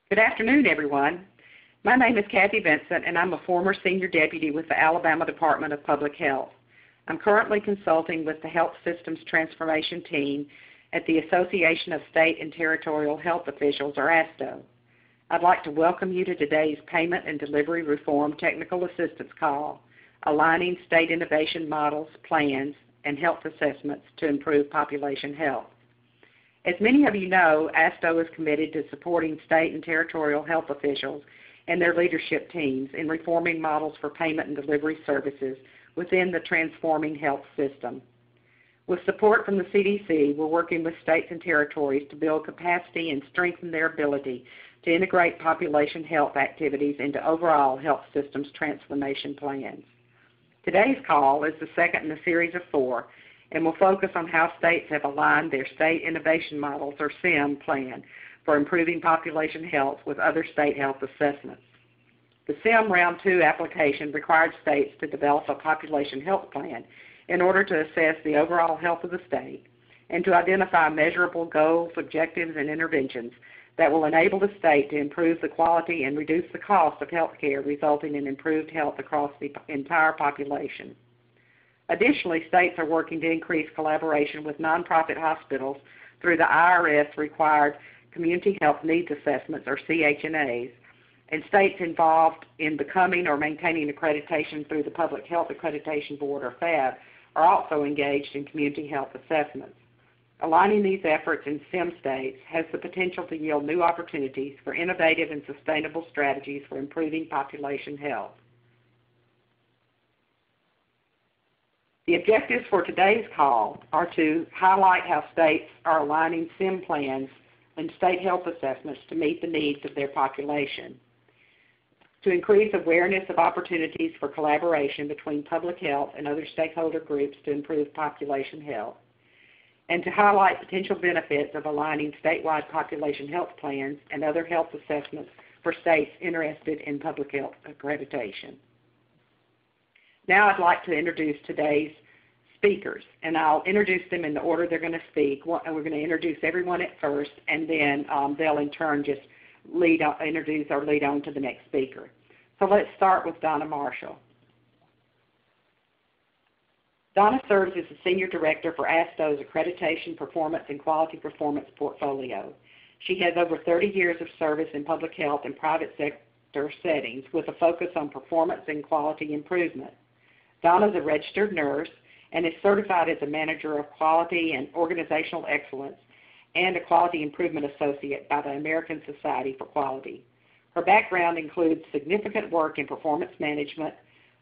Good afternoon, everyone. My name is Kathy Vincent, and I'm a former senior deputy with the Alabama Department of Public Health. I'm currently consulting with the Health Systems Transformation Team at the Association of State and Territorial Health Officials, or ASTHO. I'd like to welcome you to today's Payment and Delivery Reform Technical Assistance Call, Aligning State Innovation Models, Plans, and Health Assessments to Improve Population Health. As many of you know, ASTHO is committed to supporting state and territorial health officials and their leadership teams in reforming models for payment and delivery services within the transforming health system. With support from the CDC, we're working with states and territories to build capacity and strengthen their ability to integrate population health activities into overall health systems transformation plans. Today's call is the second in a series of 4, and will focus on how states have aligned their State Innovation Models, or SIM, plan for improving population health with other state health assessments. The SIM Round 2 application required states to develop a population health plan in order to assess the overall health of the state and to identify measurable goals, objectives, and interventions that will enable the state to improve the quality and reduce the cost of health care, resulting in improved health across the entire population. Additionally, states are working to increase collaboration with nonprofit hospitals through the IRS-required Community Health Needs Assessments, or CHNAs, and states involved in becoming or maintaining accreditation through the Public Health Accreditation Board, or FAB, are also engaged in community health assessments. Aligning these efforts in SIM states has the potential to yield new opportunities for innovative and sustainable strategies for improving population health. The objectives for today's call are to highlight how states are aligning SIM plans and state health assessments to meet the needs of their population, to increase awareness of opportunities for collaboration between public health and other stakeholder groups to improve population health, and to highlight potential benefits of aligning statewide population health plans and other health assessments for states interested in public health accreditation. Now I'd like to introduce today's speakers, and I'll introduce them in the order they're going to speak. We're going to introduce everyone at first, and then they'll in turn just introduce or lead on to the next speaker. So let's start with Donna Marshall. Donna serves as the Senior Director for ASTHO's Accreditation, Performance, and Quality Performance portfolio. She has over 30 years of service in public health and private sector settings with a focus on performance and quality improvement. Donna is a registered nurse and is certified as a Manager of Quality and Organizational Excellence and a Quality Improvement Associate by the American Society for Quality. Her background includes significant work in performance management,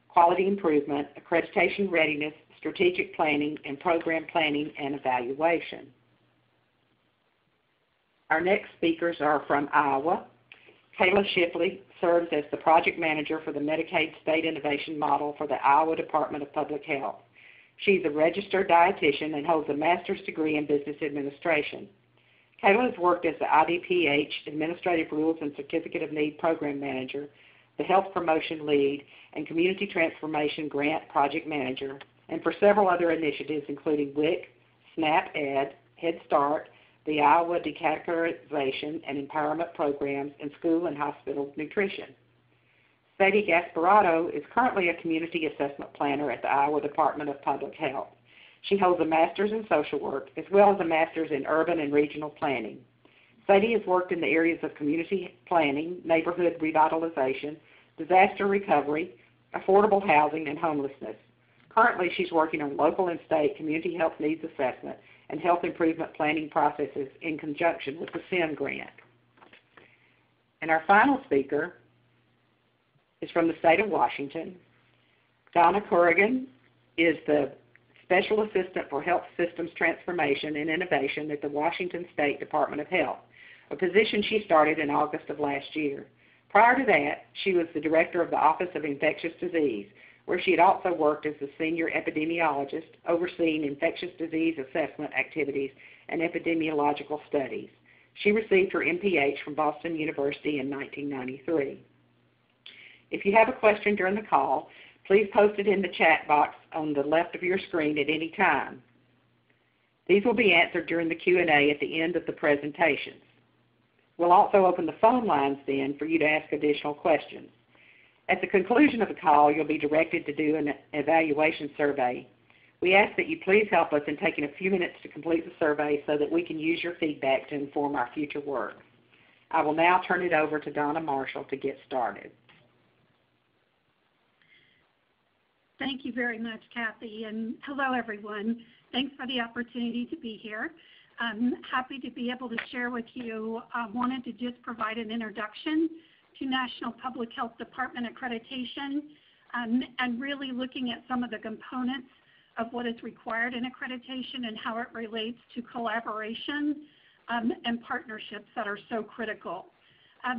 quality improvement, accreditation readiness, strategic planning, and program planning and evaluation. Our next speakers are from Iowa. Kayla Shipley serves as the Project Manager for the Medicaid State Innovation Model for the Iowa Department of Public Health. She's a registered dietitian and holds a master's degree in business administration. Kayla has worked as the IDPH Administrative Rules and Certificate of Need Program Manager, the Health Promotion Lead, and Community Transformation Grant Project Manager, and for several other initiatives including WIC, SNAP-Ed, Head Start, the Iowa Decategorization and Empowerment Programs, and School and Hospital Nutrition. Sadie Gasparotto is currently a Community Assessment Planner at the Iowa Department of Public Health. She holds a Master's in Social Work as well as a Master's in Urban and Regional Planning. Sadie has worked in the areas of community planning, neighborhood revitalization, disaster recovery, affordable housing, and homelessness. Currently, she's working on local and state community health needs assessment and health improvement planning processes in conjunction with the SIM grant. And our final speaker is from the state of Washington. Donna Corrigan is the Special Assistant for Health Systems Transformation and Innovation at the Washington State Department of Health, a position she started in August of last year. Prior to that, she was the Director of the Office of Infectious Disease, where she had also worked as the Senior Epidemiologist, overseeing infectious disease assessment activities and epidemiological studies. She received her MPH from Boston University in 1993. If you have a question during the call, please post it in the chat box on the left of your screen at any time. These will be answered during the Q&A at the end of the presentations. We'll also open the phone lines then for you to ask additional questions. At the conclusion of the call, you'll be directed to do an evaluation survey. We ask that you please help us in taking a few minutes to complete the survey so that we can use your feedback to inform our future work. I will now turn it over to Donna Marshall to get started. Thank you very much, Kathy, and hello, everyone. Thanks for the opportunity to be here. I'm happy to be able to share with you. I wanted to just provide an introduction to National Public Health Department accreditation and really looking at some of the components of what is required in accreditation and how it relates to collaboration and partnerships that are so critical.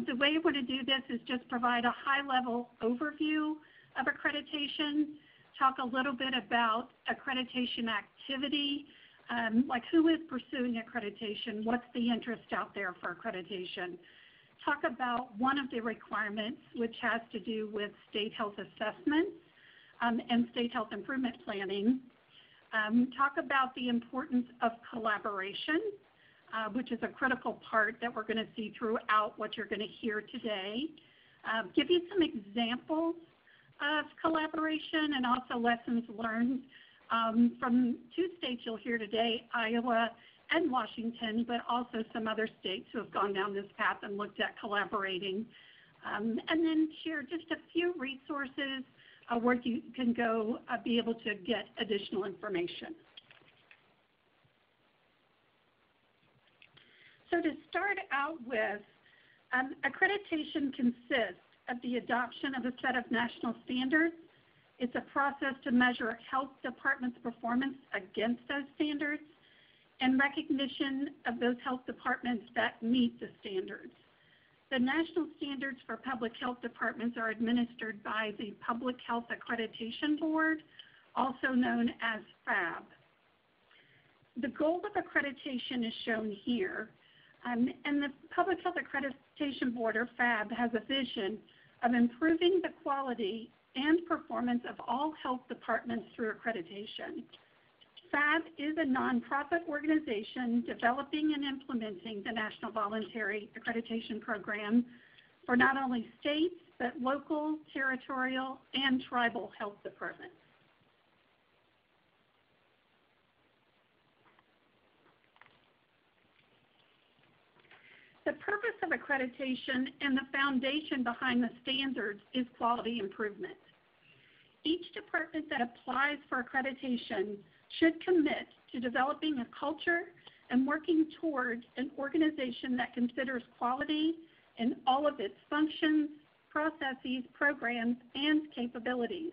The way I want to do this is just provide a high-level overview of accreditation, talk a little bit about accreditation activity, like who is pursuing accreditation, what's the interest out there for accreditation. Talk about one of the requirements, which has to do with state health assessments and state health improvement planning. Talk about the importance of collaboration, which is a critical part that we're going to see throughout what you're going to hear today. Give you some examples of collaboration and also lessons learned from two states you'll hear today, Iowa and Washington, but also some other states who have gone down this path and looked at collaborating. And then share just a few resources where you can go be able to get additional information. So to start out with, accreditation consists of the adoption of a set of national standards. It's a process to measure a health department's performance against those standards and recognition of those health departments that meet the standards. The national standards for public health departments are administered by the Public Health Accreditation Board, also known as FAB. The goal of accreditation is shown here, and the Public Health Accreditation Board, or FAB, has a vision of improving the quality and performance of all health departments through accreditation. FAB is a nonprofit organization developing and implementing the National Voluntary Accreditation Program for not only states, but local, territorial, and tribal health departments. The purpose of accreditation and the foundation behind the standards is quality improvement. Each department that applies for accreditation should commit to developing a culture and working toward an organization that considers quality in all of its functions, processes, programs, and capabilities.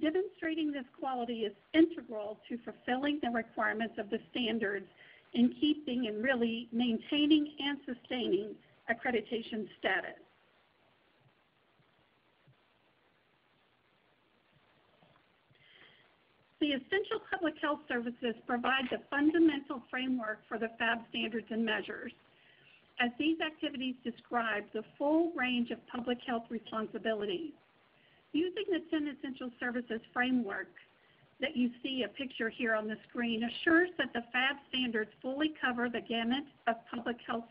Demonstrating this quality is integral to fulfilling the requirements of the standards in keeping and really maintaining and sustaining accreditation status. The essential public health services provide the fundamental framework for the FAB standards and measures, as these activities describe the full range of public health responsibilities. Using the 10 essential services framework that you see a picture here on the screen assures that the FAB standards fully cover the gamut of public health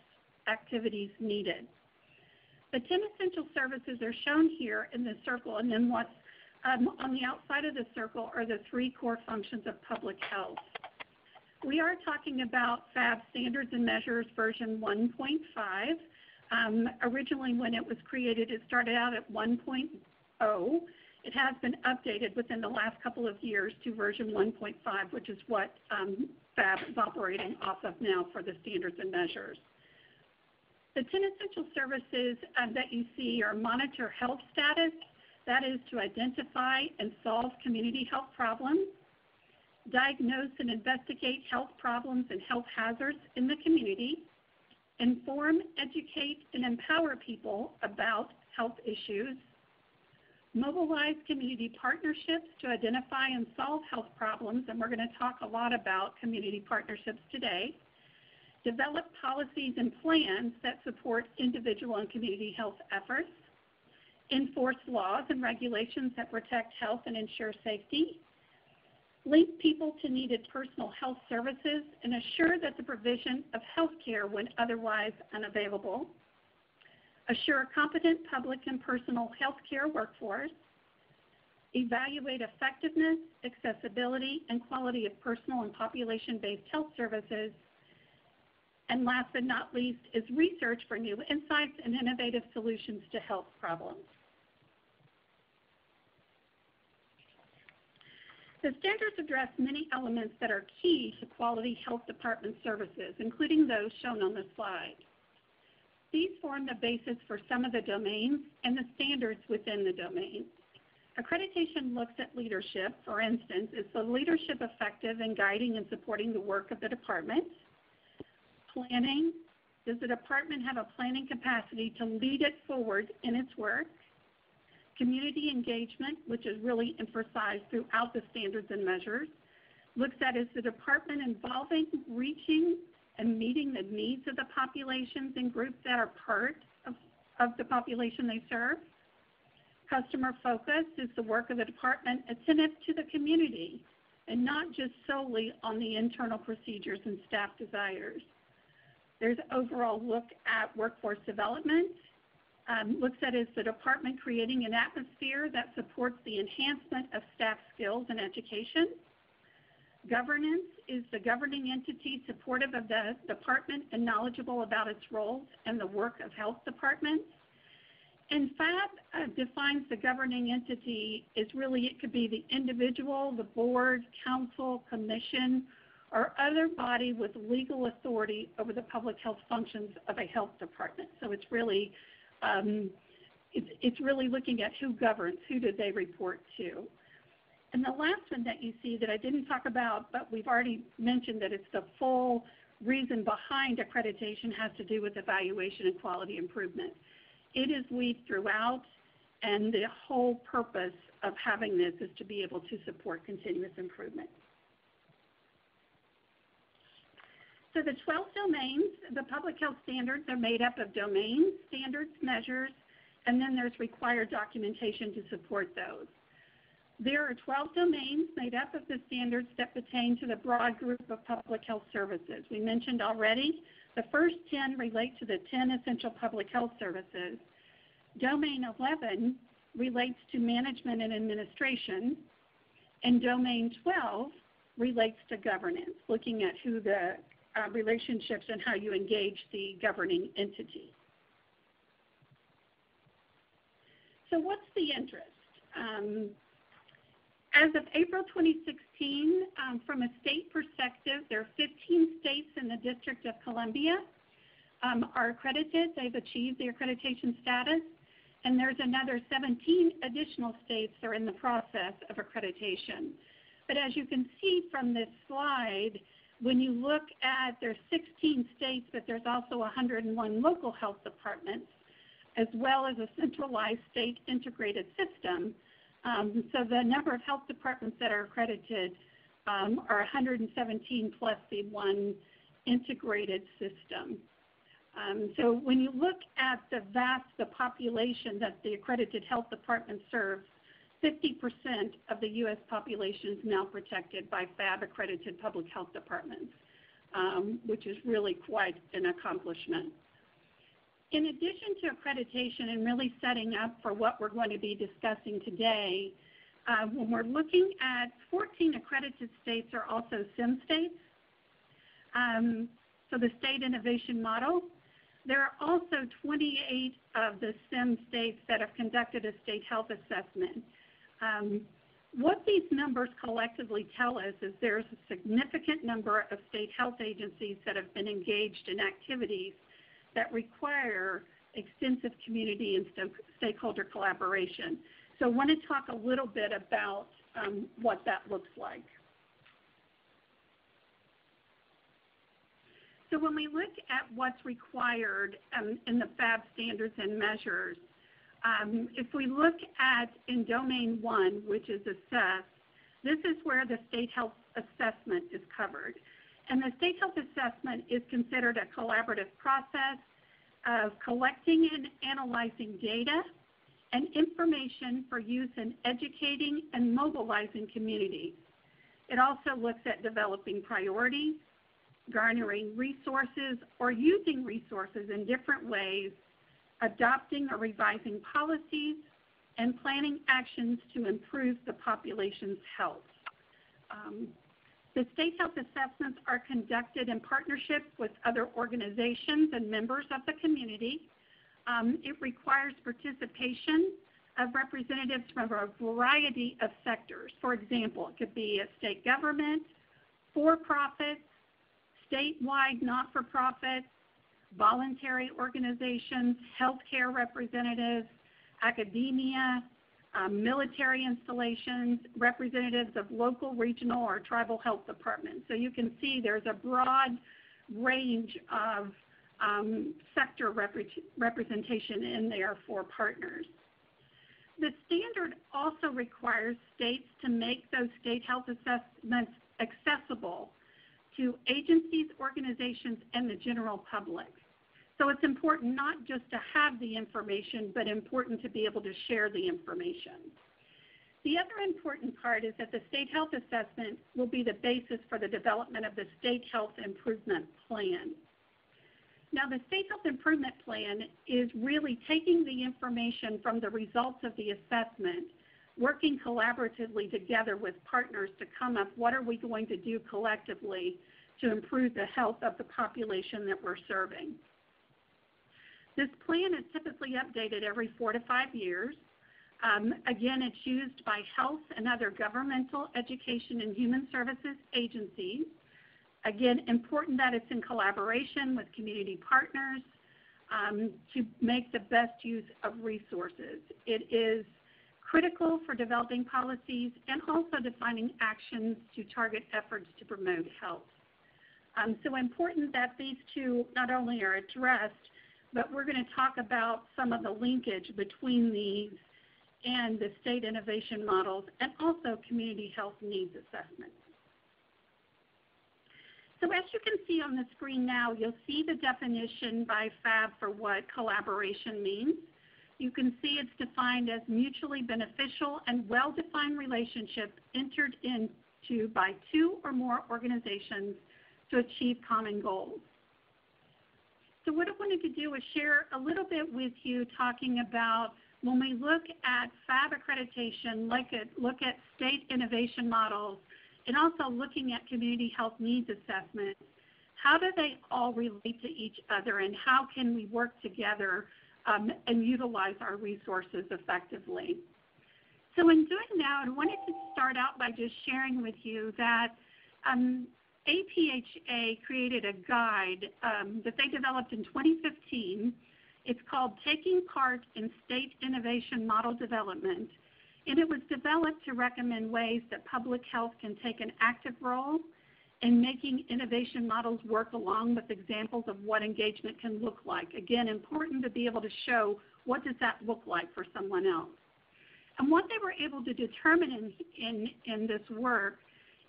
activities needed. The 10 essential services are shown here in this circle, and then what's on the outside of the circle are the three core functions of public health. We are talking about FAB standards and measures version 1.5. Originally when it was created, it started out at 1.0. It has been updated within the last couple of years to version 1.5, which is what FAB is operating off of now for the standards and measures. The 10 essential services that you see are monitor health status. That is to identify and solve community health problems, diagnose and investigate health problems and health hazards in the community, inform, educate, and empower people about health issues, mobilize community partnerships to identify and solve health problems, and we're going to talk a lot about community partnerships today, develop policies and plans that support individual and community health efforts, enforce laws and regulations that protect health and ensure safety, link people to needed personal health services, and assure that the provision of health care when otherwise unavailable, assure a competent public and personal health care workforce, evaluate effectiveness, accessibility, and quality of personal and population-based health services, and last but not least is research for new insights and innovative solutions to health problems. The standards address many elements that are key to quality health department services, including those shown on the slide. These form the basis for some of the domains and the standards within the domain. Accreditation looks at leadership. For instance, is the leadership effective in guiding and supporting the work of the department? Planning, does the department have a planning capacity to lead it forward in its work? Community engagement, which is really emphasized throughout the standards and measures, looks at is the department involving, reaching, and meeting the needs of the populations and groups that are part of the population they serve. Customer focus, is the work of the department attentive to the community and not just solely on the internal procedures and staff desires. There's overall look at workforce development, looks at is the department creating an atmosphere that supports the enhancement of staff skills and education. Governance, is the governing entity supportive of the department and knowledgeable about its roles and the work of health departments. And FAB defines the governing entity as really, it could be the individual, the board, council, commission, or other body with legal authority over the public health functions of a health department. So it's really, it's really looking at who governs, who do they report to. And the last one that you see that I didn't talk about, but we've already mentioned that it's the full reason behind accreditation, has to do with evaluation and quality improvement. It is weaved throughout, and the whole purpose of having this is to be able to support continuous improvement. So the 12 domains, the public health standards are made up of domains, standards, measures, and then there's required documentation to support those. There are 12 domains made up of the standards that pertain to the broad group of public health services. We mentioned already, the first 10 relate to the 10 essential public health services. Domain 11 relates to management and administration, and Domain 12 relates to governance, looking at who the relationships and how you engage the governing entity. So what's the interest? As of April 2016, from a state perspective, there are 15 states in the District of Columbia are accredited. They've achieved the accreditation status. And there's another 17 additional states that are in the process of accreditation. But as you can see from this slide, when you look at, there's 16 states, but there's also 101 local health departments, as well as a centralized state integrated system. So the number of health departments that are accredited are 117 plus the one integrated system. So when you look at the population that the accredited health department serves, 50% of the U.S. population is now protected by FAB accredited public health departments, which is really quite an accomplishment. In addition to accreditation and really setting up for what we're going to be discussing today, when we're looking at 14 accredited states are also SIM states. So the state innovation model. There are also 28 of the SIM states that have conducted a state health assessment. What these numbers collectively tell us is there's a significant number of state health agencies that have been engaged in activities that require extensive community and stakeholder collaboration. So I want to talk a little bit about what that looks like. So when we look at what's required in the FAB standards and measures, if we look at in Domain 1, which is assess, this is where the state health assessment is covered. And the state health assessment is considered a collaborative process of collecting and analyzing data and information for use in educating and mobilizing communities. It also looks at developing priorities, garnering resources or using resources in different ways, adopting or revising policies, and planning actions to improve the population's health. The state health assessments are conducted in partnership with other organizations and members of the community. It requires participation of representatives from a variety of sectors. For example, it could be a state government, for-profits, statewide not-for-profits, voluntary organizations, healthcare representatives, academia, military installations, representatives of local, regional, or tribal health departments. So you can see there's a broad range of sector representation in there for partners. The standard also requires states to make those state health assessments accessible to agencies, organizations, and the general public. So it's important not just to have the information, but important to be able to share the information. The other important part is that the state health assessment will be the basis for the development of the state health improvement plan. Now, the state health improvement plan is really taking the information from the results of the assessment, working collaboratively together with partners to come up, what are we going to do collectively to improve the health of the population that we're serving. This plan is typically updated every 4 to 5 years. Again, it's used by health and other governmental, education, and human services agencies. Again, important that it's in collaboration with community partners to make the best use of resources. It is critical for developing policies and also defining actions to target efforts to promote health. So important that these two not only are addressed, but we're going to talk about some of the linkage between these and the state innovation models and also community health needs assessments. So as you can see on the screen now, you'll see the definition by FAB for what collaboration means. You can see it's defined as mutually beneficial and well-defined relationship entered into by 2 or more organizations to achieve common goals. So what I wanted to do is share a little bit with you talking about when we look at FAB accreditation, look at state innovation models, and also looking at community health needs assessments, how do they all relate to each other and how can we work together and utilize our resources effectively? So in doing that, I wanted to start out by just sharing with you that APHA created a guide that they developed in 2015. It's called Taking Part in State Innovation Model Development, and it was developed to recommend ways that public health can take an active role in making innovation models work along with examples of what engagement can look like. Again, important to be able to show what does that look like for someone else. And what they were able to determine in this work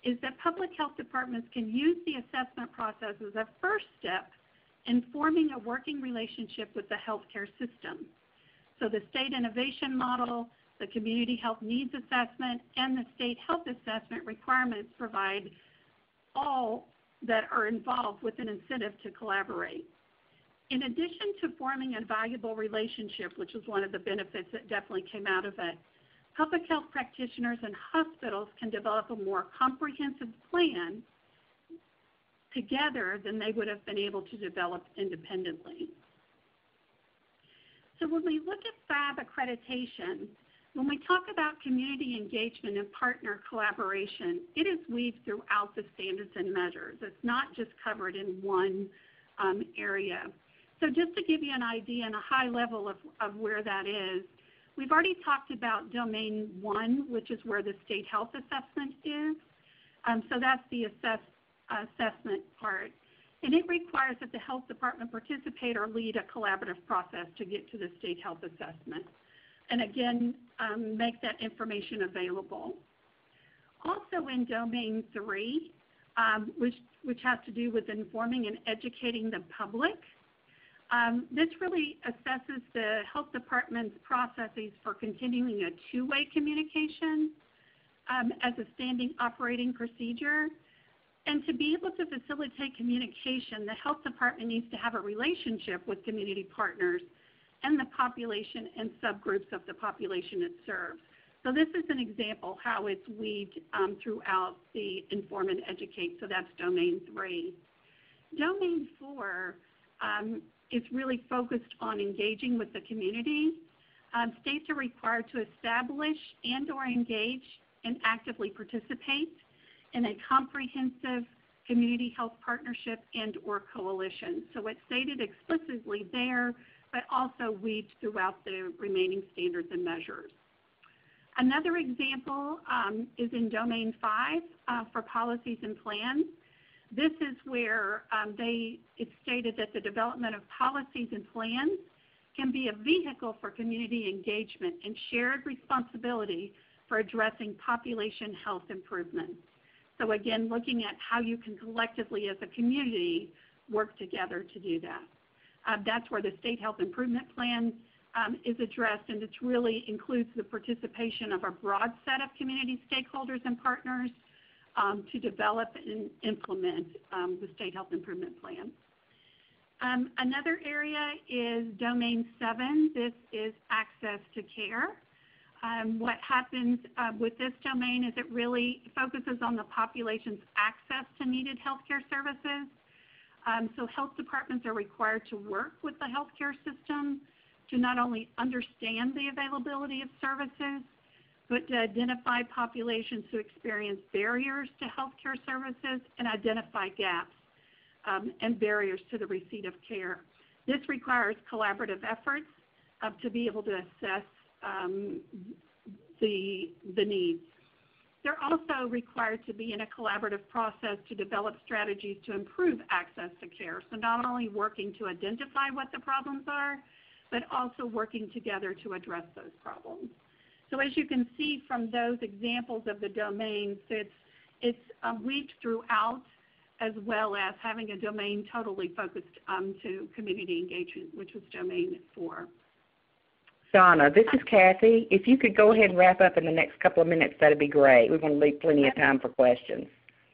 is that public health departments can use the assessment process as a first step in forming a working relationship with the healthcare system. So the state innovation model, the community health needs assessment, and the state health assessment requirements provide all that are involved with an incentive to collaborate. In addition to forming a valuable relationship, which was one of the benefits that definitely came out of it, public health practitioners and hospitals can develop a more comprehensive plan together than they would have been able to develop independently. So when we look at FAB accreditation, when we talk about community engagement and partner collaboration, it is weaved throughout the standards and measures. It's not just covered in one area. So just to give you an idea and a high level of where that is, we've already talked about Domain 1, which is where the state health assessment is. So that's the assessment part. And it requires that the health department participate or lead a collaborative process to get to the state health assessment. And again, make that information available. Also in Domain 3, which has to do with informing and educating the public, this really assesses the health department's processes for continuing a two-way communication as a standing operating procedure. And to be able to facilitate communication, the health department needs to have a relationship with community partners and the population and subgroups of the population it serves. So this is an example how it's weaved throughout the inform and educate. So that's domain 3. Domain 4 is really focused on engaging with the community. States are required to establish and or engage and actively participate in a comprehensive community health partnership and or coalition. So it's stated explicitly there, but also weaved throughout the remaining standards and measures. Another example is in Domain 5 for policies and plans. This is where it's stated that the development of policies and plans can be a vehicle for community engagement and shared responsibility for addressing population health improvement. So again, looking at how you can collectively as a community work together to do that. That's where the State Health Improvement Plan is addressed, and it really includes the participation of a broad set of community stakeholders and partners to develop and implement the State Health Improvement Plan. Another area is Domain 7. This is access to care. What happens with this domain is it really focuses on the population's access to needed healthcare services. So health departments are required to work with the healthcare system to not only understand the availability of services, but to identify populations who experience barriers to healthcare services and identify gaps and barriers to the receipt of care. This requires collaborative efforts to be able to assess the needs. They're also required to be in a collaborative process to develop strategies to improve access to care. So not only working to identify what the problems are, but also working together to address those problems. So as you can see from those examples of the domains, it's weaved throughout, as well as having a domain totally focused to community engagement, which was Domain 4. Donna, this is Kathy. If you could go ahead and wrap up in the next couple of minutes, that would be great. We want to leave plenty of time for questions.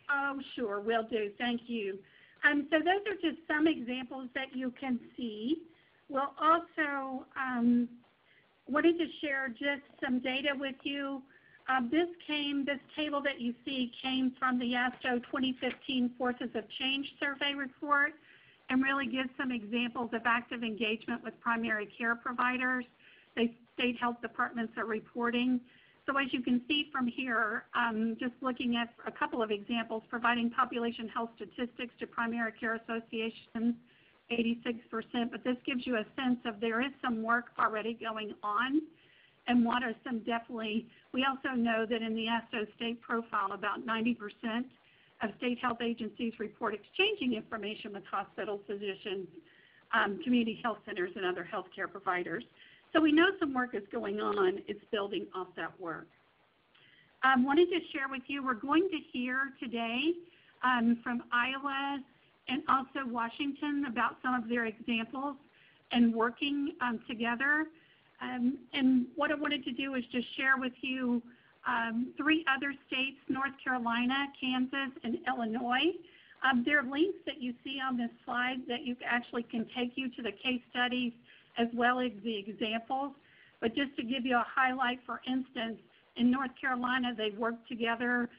Oh, sure, will do. Thank you. So those are just some examples that you can see. We'll also wanted to share just some data with you. This table that you see came from the ASTHO 2015 Forces of Change Survey report and really gives some examples of active engagement with primary care providers. State health departments are reporting. So as you can see from here, just looking at a couple of examples, providing population health statistics to primary care associations, 86%, but this gives you a sense of there is some work already going on and what are some definitely, we also know that in the ASTHO state profile, about 90% of state health agencies report exchanging information with hospitals, physicians, community health centers, and other healthcare providers. So we know some work is going on. It's building off that work. Wanted to share with you, we're going to hear today from Iowa and also Washington about some of their examples and working together. And what I wanted to do is just share with you 3 other states, North Carolina, Kansas, and Illinois. There are links that you see on this slide that you actually can take you to the case studies as well as the examples. But just to give you a highlight, for instance, in North Carolina, they worked together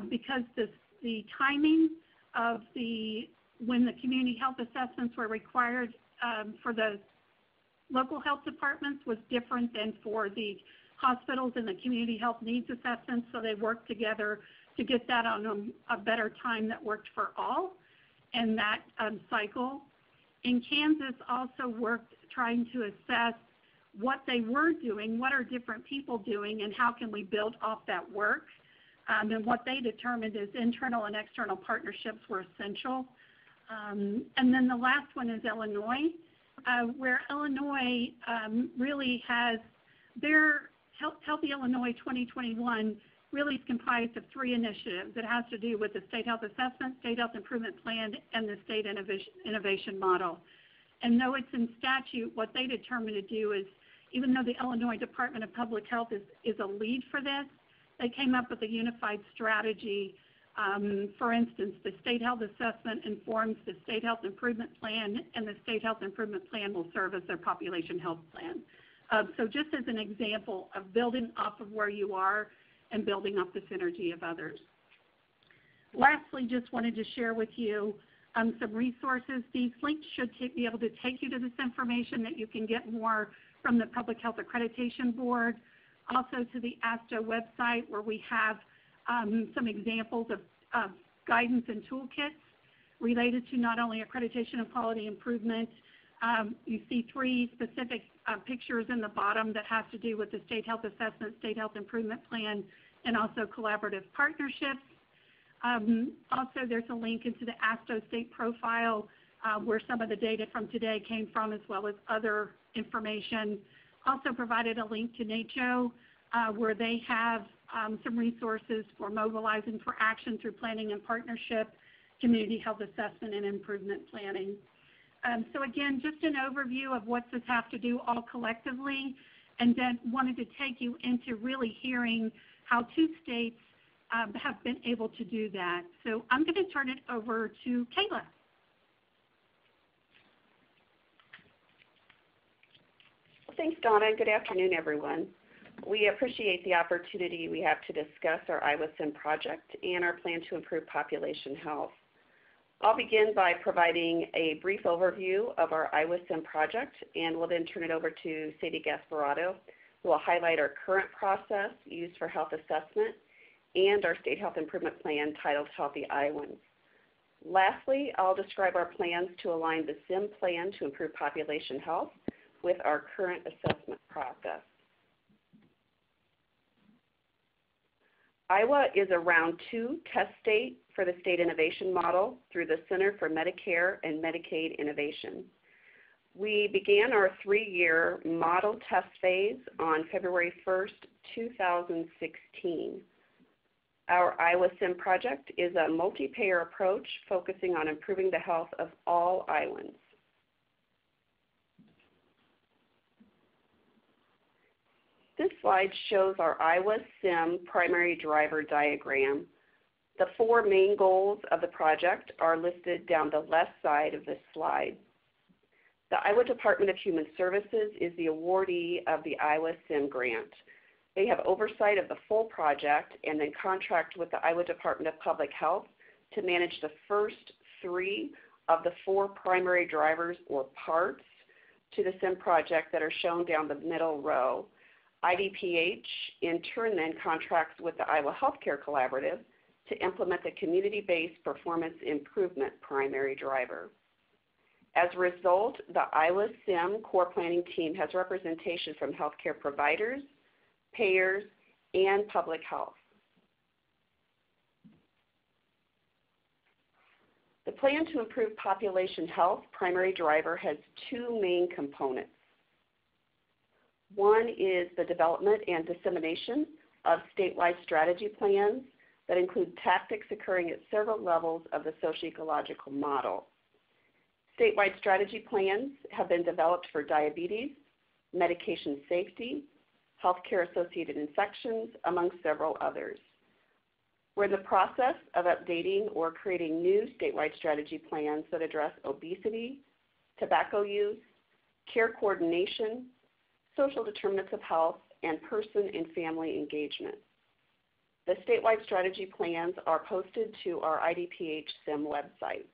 because the timing of when the community health assessments were required for the local health departments was different than for the hospitals and the community health needs assessments, so they worked together to get that on a better time that worked for all in that cycle. In Kansas also worked trying to assess what they were doing, what are different people doing, and how can we build off that work. And what they determined is internal and external partnerships were essential. And then the last one is Illinois, where Illinois really has their Healthy Illinois 2021 really is comprised of 3 initiatives. It has to do with the State Health Assessment, State Health Improvement Plan, and the State Innovation Model. And though it's in statute, what they determined to do is, even though the Illinois Department of Public Health is a lead for this, they came up with a unified strategy. For instance, the state health assessment informs the state health improvement plan, and the state health improvement plan will serve as their population health plan. So just as an example of building off of where you are and building off the synergy of others. Lastly, just wanted to share with you some resources. These links should be able to take you to this information that you can get more from the Public Health Accreditation Board, also to the ASTHO website where we have some examples of guidance and toolkits related to not only accreditation and quality improvement. You see 3 specific pictures in the bottom that have to do with the state health assessment, state health improvement plan, and also collaborative partnerships. Also, there's a link into the ASTHO state profile where some of the data from today came from, as well as other information. Also provided a link to NACCHO where they have some resources for mobilizing for action through planning and partnership, community health assessment, and improvement planning. So again, just an overview of what this have to do all collectively, and then wanted to take you into really hearing how 2 states have been able to do that. So I'm going to turn it over to Kayla. Thanks, Donna, and good afternoon, everyone. We appreciate the opportunity we have to discuss our IWASIM project and our plan to improve population health. I'll begin by providing a brief overview of our IWASIM project, and we'll then turn it over to Sadie Gasparotto, who will highlight our current process used for health assessment and our state health improvement plan titled Healthy Iowans. Lastly, I'll describe our plans to align the SIM plan to improve population health with our current assessment process. Iowa is a round 2 test state for the state innovation model through the Center for Medicare and Medicaid Innovation. We began our 3-year model test phase on February 1st, 2016. Our IWASIM project is a multi-payer approach focusing on improving the health of all Iowans. This slide shows our IWASIM primary driver diagram. The 4 main goals of the project are listed down the left side of this slide. The Iowa Department of Human Services is the awardee of the IWASIM grant. They have oversight of the full project and then contract with the Iowa Department of Public Health to manage the first 3 of the 4 primary drivers or parts to the SIM project that are shown down the middle row. IDPH in turn then contracts with the Iowa Healthcare Collaborative to implement the community-based performance improvement primary driver. As a result, the IWASIM core planning team has representation from healthcare providers, payers, and public health. The plan to improve population health primary driver has 2 main components. One is the development and dissemination of statewide strategy plans that include tactics occurring at several levels of the socio-ecological model. Statewide strategy plans have been developed for diabetes, medication safety, healthcare-associated infections, among several others. We're in the process of updating or creating new statewide strategy plans that address obesity, tobacco use, care coordination, social determinants of health, and person and family engagement. The statewide strategy plans are posted to our IDPH SIM website.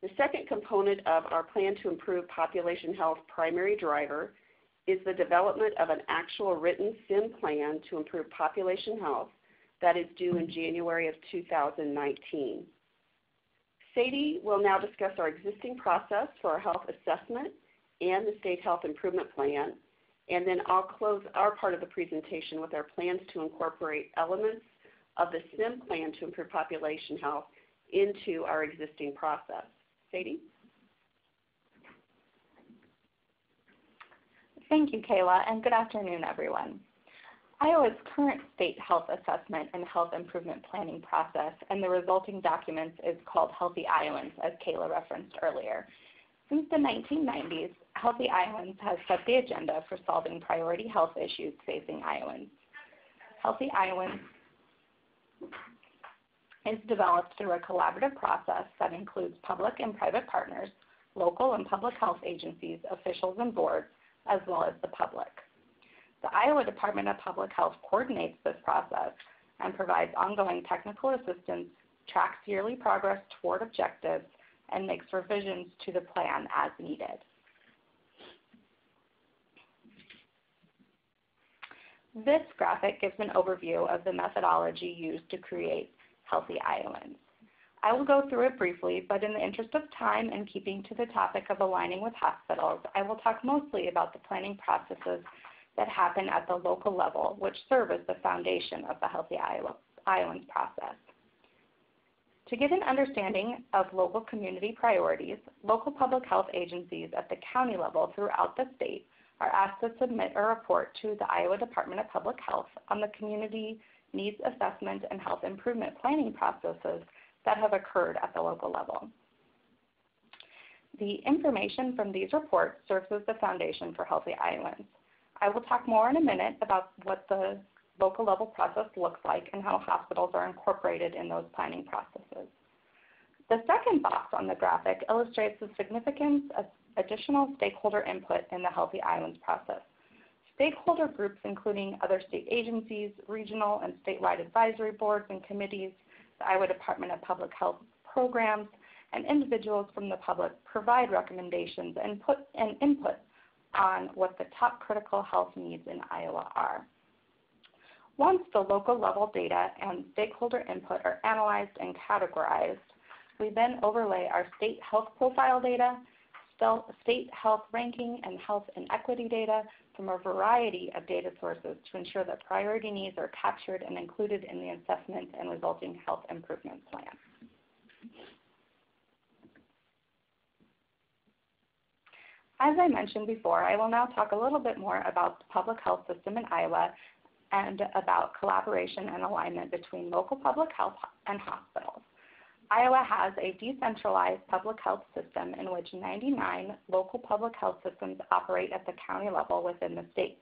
The second component of our plan to improve population health primary driver is the development of an actual written SIM plan to improve population health that is due in January of 2019. Sadie will now discuss our existing process for our health assessment and the state health improvement plan, and then I'll close our part of the presentation with our plans to incorporate elements of the SIM plan to improve population health into our existing process. Sadie? Thank you, Kayla, and good afternoon, everyone. Iowa's current state health assessment and health improvement planning process and the resulting documents is called Healthy Iowans, as Kayla referenced earlier. Since the 1990s, Healthy Iowans has set the agenda for solving priority health issues facing Iowans. Healthy Iowans is developed through a collaborative process that includes public and private partners, local and public health agencies, officials and boards, as well as the public. The Iowa Department of Public Health coordinates this process and provides ongoing technical assistance, tracks yearly progress toward objectives, and makes revisions to the plan as needed. This graphic gives an overview of the methodology used to create Healthy Iowans. I will go through it briefly, but in the interest of time and keeping to the topic of aligning with hospitals, I will talk mostly about the planning processes that happen at the local level, which serve as the foundation of the Healthy Iowans process. To get an understanding of local community priorities, local public health agencies at the county level throughout the state are asked to submit a report to the Iowa Department of Public Health on the community needs assessment and health improvement planning processes that have occurred at the local level. The information from these reports serves as the foundation for Healthy Iowans. I will talk more in a minute about what the local level process looks like and how hospitals are incorporated in those planning processes. The second box on the graphic illustrates the significance of additional stakeholder input in the Healthy Iowans process. Stakeholder groups including other state agencies, regional and statewide advisory boards and committees, the Iowa Department of Public Health programs, and individuals from the public provide recommendations and input on what the top critical health needs in Iowa are. Once the local level data and stakeholder input are analyzed and categorized, we then overlay our state health profile data, state health ranking, and health inequity data from a variety of data sources to ensure that priority needs are captured and included in the assessment and resulting health improvement plan. As I mentioned before, I will now talk a little bit more about the public health system in Iowa and about collaboration and alignment between local public health and hospitals. Iowa has a decentralized public health system in which 99 local public health systems operate at the county level within the state.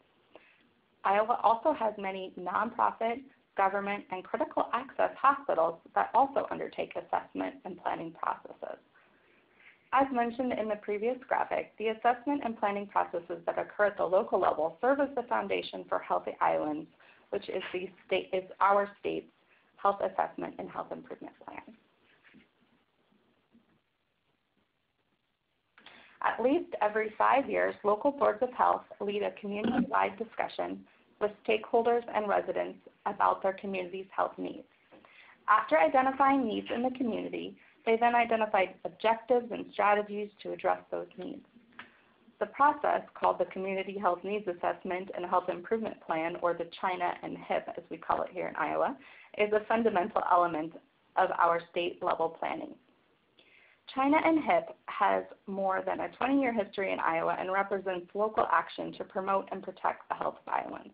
Iowa also has many nonprofit, government, and critical access hospitals that also undertake assessment and planning processes. As mentioned in the previous graphic, the assessment and planning processes that occur at the local level serve as the foundation for Healthy Iowans, which is our state's health assessment and health improvement plan. At least every 5 years, local boards of health lead a community-wide discussion with stakeholders and residents about their community's health needs. After identifying needs in the community, they then identified objectives and strategies to address those needs. The process, called the Community Health Needs Assessment and Health Improvement Plan, or the China and HIP as we call it here in Iowa, is a fundamental element of our state-level planning. China and HIP has more than a 20-year history in Iowa and represents local action to promote and protect the health of Iowans.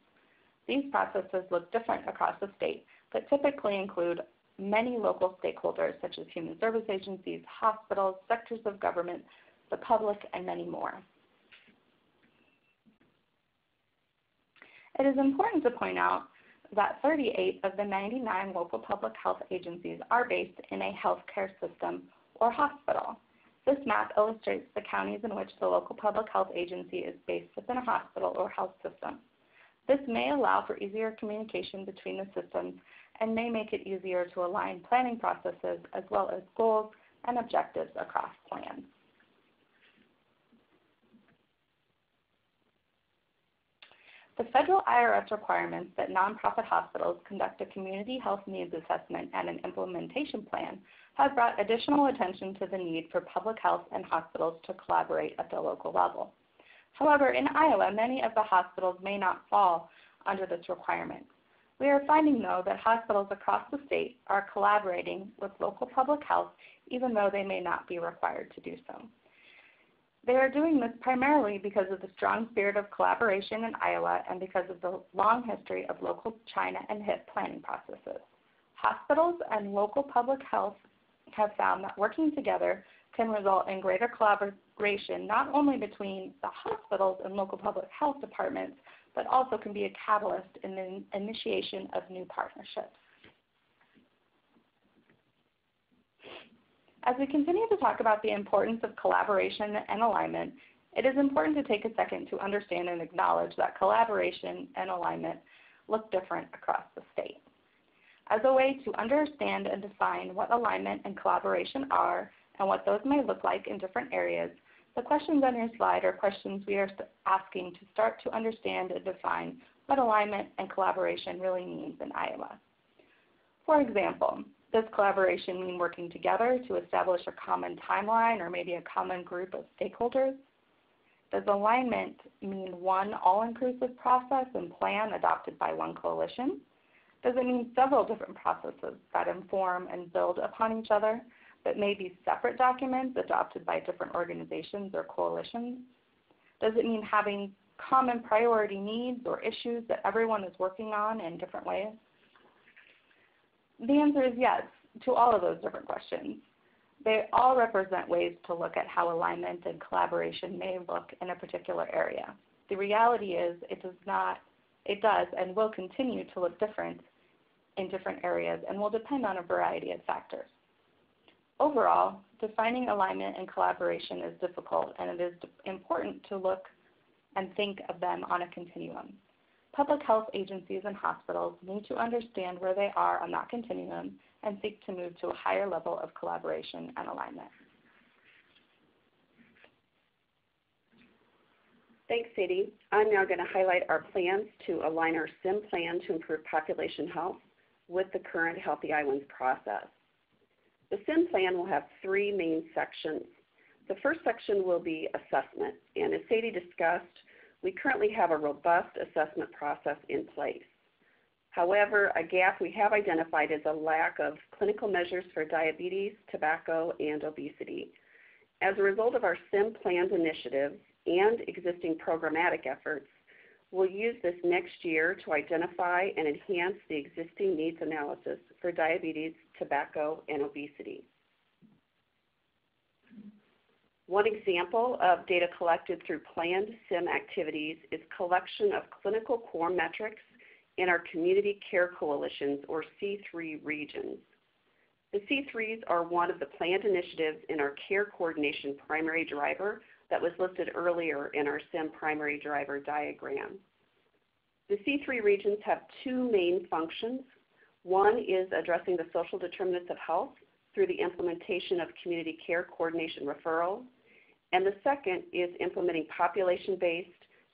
These processes look different across the state, but typically include many local stakeholders such as human service agencies, hospitals, sectors of government, the public, and many more. It is important to point out that 38 of the 99 local public health agencies are based in a healthcare system or hospital. This map illustrates the counties in which the local public health agency is based within a hospital or health system. This may allow for easier communication between the systems and may make it easier to align planning processes as well as goals and objectives across plans. The federal IRS requirements that nonprofit hospitals conduct a community health needs assessment and an implementation plan have brought additional attention to the need for public health and hospitals to collaborate at the local level. However, in Iowa, many of the hospitals may not fall under this requirement. We are finding, though, that hospitals across the state are collaborating with local public health, even though they may not be required to do so. They are doing this primarily because of the strong spirit of collaboration in Iowa and because of the long history of local China and HIP planning processes. Hospitals and local public health have found that working together can result in greater collaboration not only between the hospitals and local public health departments, but also can be a catalyst in the initiation of new partnerships. As we continue to talk about the importance of collaboration and alignment, it is important to take a second to understand and acknowledge that collaboration and alignment look different across the state. As a way to understand and define what alignment and collaboration are and what those may look like in different areas, the questions on your slide are questions we are asking to start to understand and define what alignment and collaboration really means in Iowa. For example, does collaboration mean working together to establish a common timeline or maybe a common group of stakeholders? Does alignment mean one all-inclusive process and plan adopted by one coalition? Does it mean several different processes that inform and build upon each other, but may be separate documents adopted by different organizations or coalitions? Does it mean having common priority needs or issues that everyone is working on in different ways? The answer is yes to all of those different questions. They all represent ways to look at how alignment and collaboration may look in a particular area. The reality is it does and will continue to look different in different areas and will depend on a variety of factors. Overall, defining alignment and collaboration is difficult, and it is important to look and think of them on a continuum. Public health agencies and hospitals need to understand where they are on that continuum and seek to move to a higher level of collaboration and alignment. Thanks, Sadie. I'm now going to highlight our plans to align our SIM plan to improve population health with the current Healthy Iowans process. The SIM plan will have three main sections. The first section will be assessment, and as Sadie discussed, we currently have a robust assessment process in place. However, a gap we have identified is a lack of clinical measures for diabetes, tobacco, and obesity. As a result of our SIM plans initiatives and existing programmatic efforts, we'll use this next year to identify and enhance the existing needs analysis for diabetes, tobacco, and obesity. One example of data collected through planned SIM activities is collection of clinical core metrics in our community care coalitions, or C3 regions. The C3s are one of the planned initiatives in our care coordination primary driver that was listed earlier in our SIM primary driver diagram. The C3 regions have two main functions. One is addressing the social determinants of health through the implementation of community care coordination referrals, and the second is implementing population-based,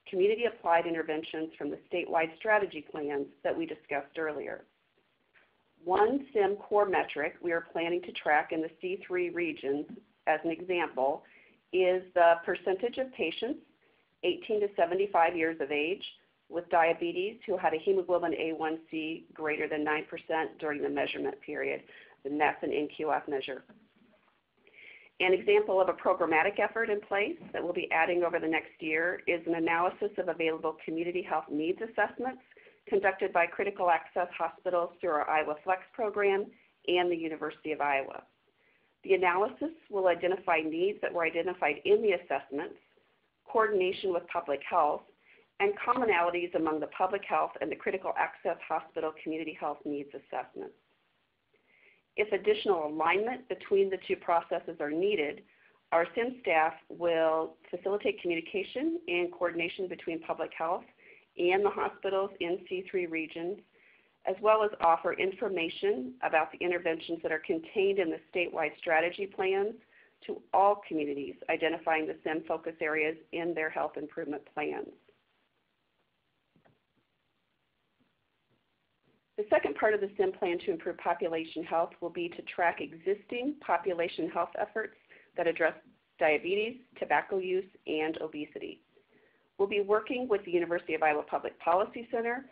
community-applied interventions from the statewide strategy plans that we discussed earlier. One SIM core metric we are planning to track in the C3 regions, as an example, is the percentage of patients 18 to 75 years of age with diabetes who had a hemoglobin A1C greater than 9% during the measurement period, and that's an NQF measure. An example of a programmatic effort in place that we'll be adding over the next year is an analysis of available community health needs assessments conducted by critical access hospitals through our Iowa Flex program and the University of Iowa. The analysis will identify needs that were identified in the assessments, coordination with public health, and commonalities among the public health and the critical access hospital community health needs assessments. If additional alignment between the two processes are needed, our SIM staff will facilitate communication and coordination between public health and the hospitals in C3 regions, as well as offer information about the interventions that are contained in the statewide strategy plans to all communities, identifying the SIM focus areas in their health improvement plans. The second part of the SIM plan to improve population health will be to track existing population health efforts that address diabetes, tobacco use, and obesity. We'll be working with the University of Iowa Public Policy Center,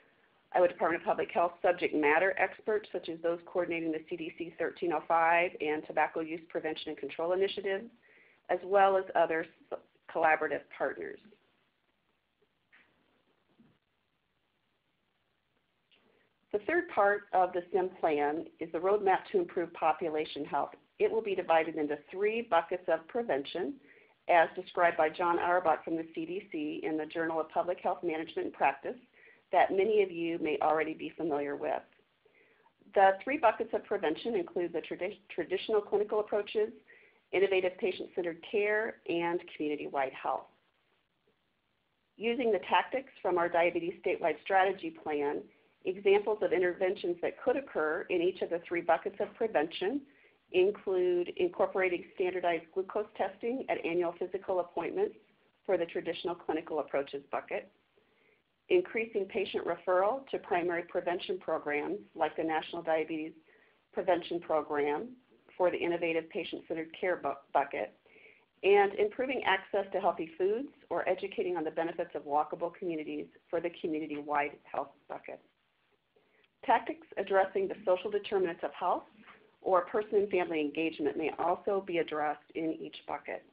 Iowa Department of Public Health subject matter experts such as those coordinating the CDC 1305 and tobacco use prevention and control initiatives, as well as other collaborative partners. The third part of the SIM plan is the roadmap to improve population health. It will be divided into three buckets of prevention, as described by John Auerbach from the CDC in the Journal of Public Health Management and Practice that many of you may already be familiar with. The 3 buckets of prevention include the traditional clinical approaches, innovative patient-centered care, and community-wide health. Using the tactics from our diabetes statewide strategy plan, examples of interventions that could occur in each of the 3 buckets of prevention include incorporating standardized glucose testing at annual physical appointments for the traditional clinical approaches bucket, increasing patient referral to primary prevention programs like the National Diabetes Prevention Program for the innovative patient-centered care bucket, and improving access to healthy foods or educating on the benefits of walkable communities for the community-wide health bucket. Tactics addressing the social determinants of health or person and family engagement may also be addressed in each bucket.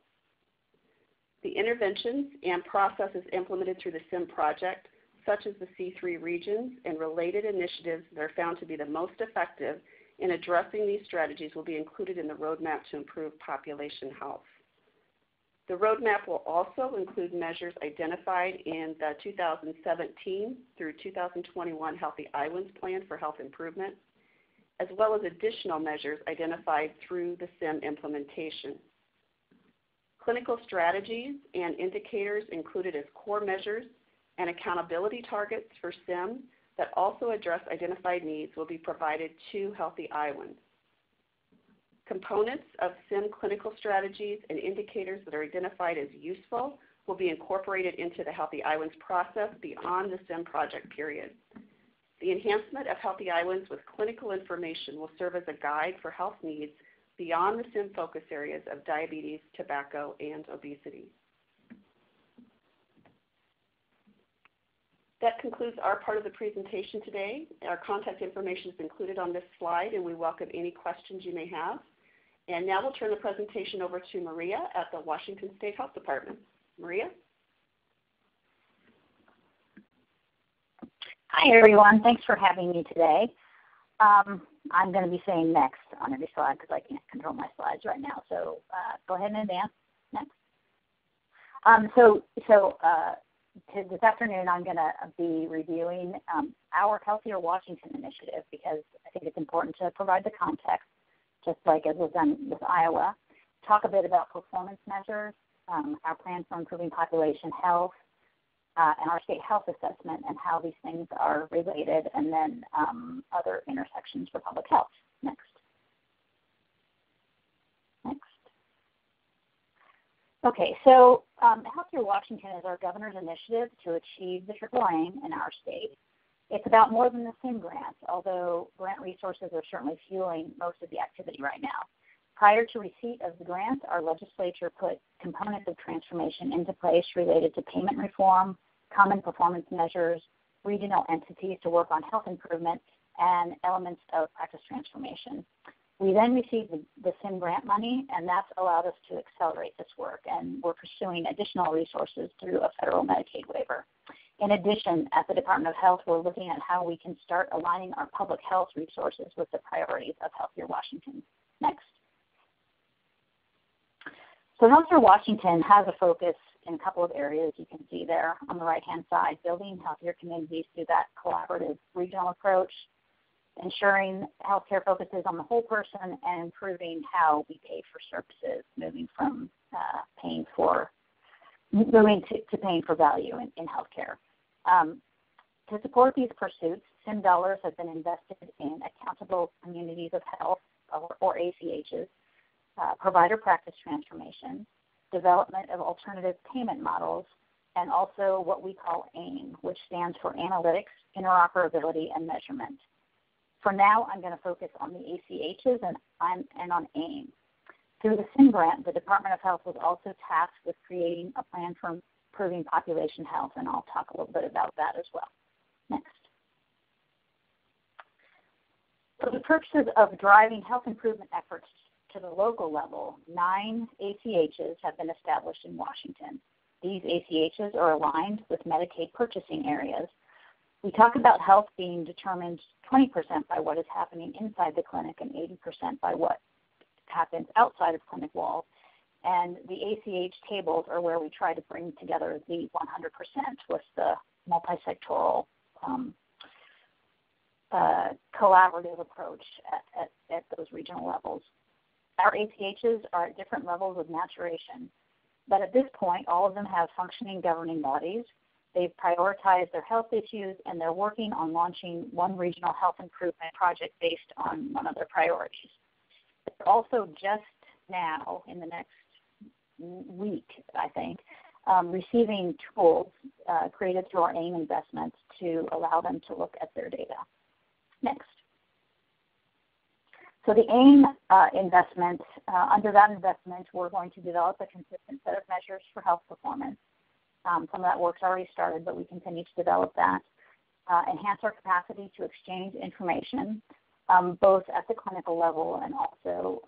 The interventions and processes implemented through the SIM project, such as the C3 regions and related initiatives that are found to be the most effective in addressing these strategies, will be included in the roadmap to improve population health. The roadmap will also include measures identified in the 2017 through 2021 Healthy Islands Plan for Health Improvement, as well as additional measures identified through the SIM implementation. Clinical strategies and indicators included as core measures and accountability targets for SIM that also address identified needs will be provided to Healthy Islands. Components of SIM clinical strategies and indicators that are identified as useful will be incorporated into the Healthy Islands process beyond the SIM project period. The enhancement of Healthy Islands with clinical information will serve as a guide for health needs beyond the SIM focus areas of diabetes, tobacco, and obesity. That concludes our part of the presentation today. Our contact information is included on this slide, and we welcome any questions you may have. And now we'll turn the presentation over to Maria at the Washington State Health Department. Maria? Hi, everyone. Thanks for having me today. I'm going to be saying next on every slide because I can't control my slides right now. So go ahead and advance. Next. This afternoon, I'm going to be reviewing our Healthier Washington initiative because I think it's important to provide the context, just like as was done with Iowa. Talk a bit about performance measures, our plan for improving population health, and our state health assessment and how these things are related, and then other intersections for public health. Next. Next. Okay, so Healthier Washington is our governor's initiative to achieve the triple aim in our state. It's about more than the SIM grant, although grant resources are certainly fueling most of the activity right now. Prior to receipt of the grant, our legislature put components of transformation into place related to payment reform, common performance measures, regional entities to work on health improvement, and elements of practice transformation. We then received the SIM grant money, and that's allowed us to accelerate this work, and we're pursuing additional resources through a federal Medicaid waiver. In addition, at the Department of Health, we're looking at how we can start aligning our public health resources with the priorities of Healthier Washington. Next. So Healthier Washington has a focus in a couple of areas you can see there on the right-hand side, building healthier communities through that collaborative regional approach, ensuring healthcare focuses on the whole person, and improving how we pay for services, moving from paying for value in healthcare. To support these pursuits, SIM dollars have been invested in accountable communities of health, or ACHs, provider practice transformation, development of alternative payment models, and also what we call AIM, which stands for Analytics, Interoperability, and Measurement. For now, I'm going to focus on the ACHs and on AIM. Through the SIM grant, the Department of Health was also tasked with creating a plan for improving population health, and I'll talk a little bit about that as well. Next. For the purposes of driving health improvement efforts to the local level, 9 ACHs have been established in Washington. These ACHs are aligned with Medicaid purchasing areas. We talk about health being determined 20% by what is happening inside the clinic and 80% by what happens outside of clinic walls. And the ACH tables are where we try to bring together the 100% with the multi-sectoral collaborative approach at those regional levels. Our ACHs are at different levels of maturation, but at this point, all of them have functioning governing bodies. They've prioritized their health issues, and they're working on launching one regional health improvement project based on one of their priorities. They're also just now, in the next week, I think, receiving tools created through our AIM investments to allow them to look at their data. Next. So the AIM investment, under that investment, we're going to develop a consistent set of measures for health performance. Some of that work's already started, but we continue to develop that. Enhance our capacity to exchange information, both at the clinical level and also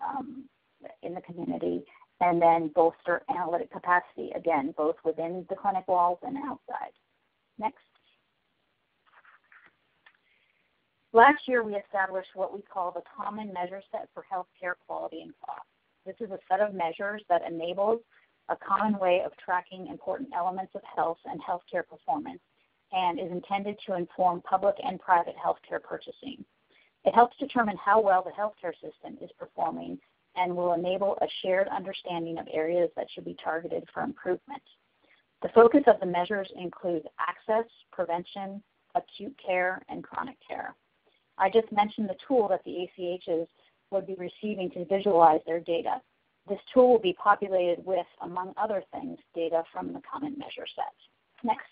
in the community, and then bolster analytic capacity, again, both within the clinic walls and outside. Next. Last year, we established what we call the Common Measure Set for Healthcare Quality and Cost. This is a set of measures that enables a common way of tracking important elements of health and healthcare performance and is intended to inform public and private healthcare purchasing. It helps determine how well the healthcare system is performing and will enable a shared understanding of areas that should be targeted for improvement. The focus of the measures includes access, prevention, acute care, and chronic care. I just mentioned the tool that the ACHs would be receiving to visualize their data. This tool will be populated with, among other things, data from the Common Measure Set. Next.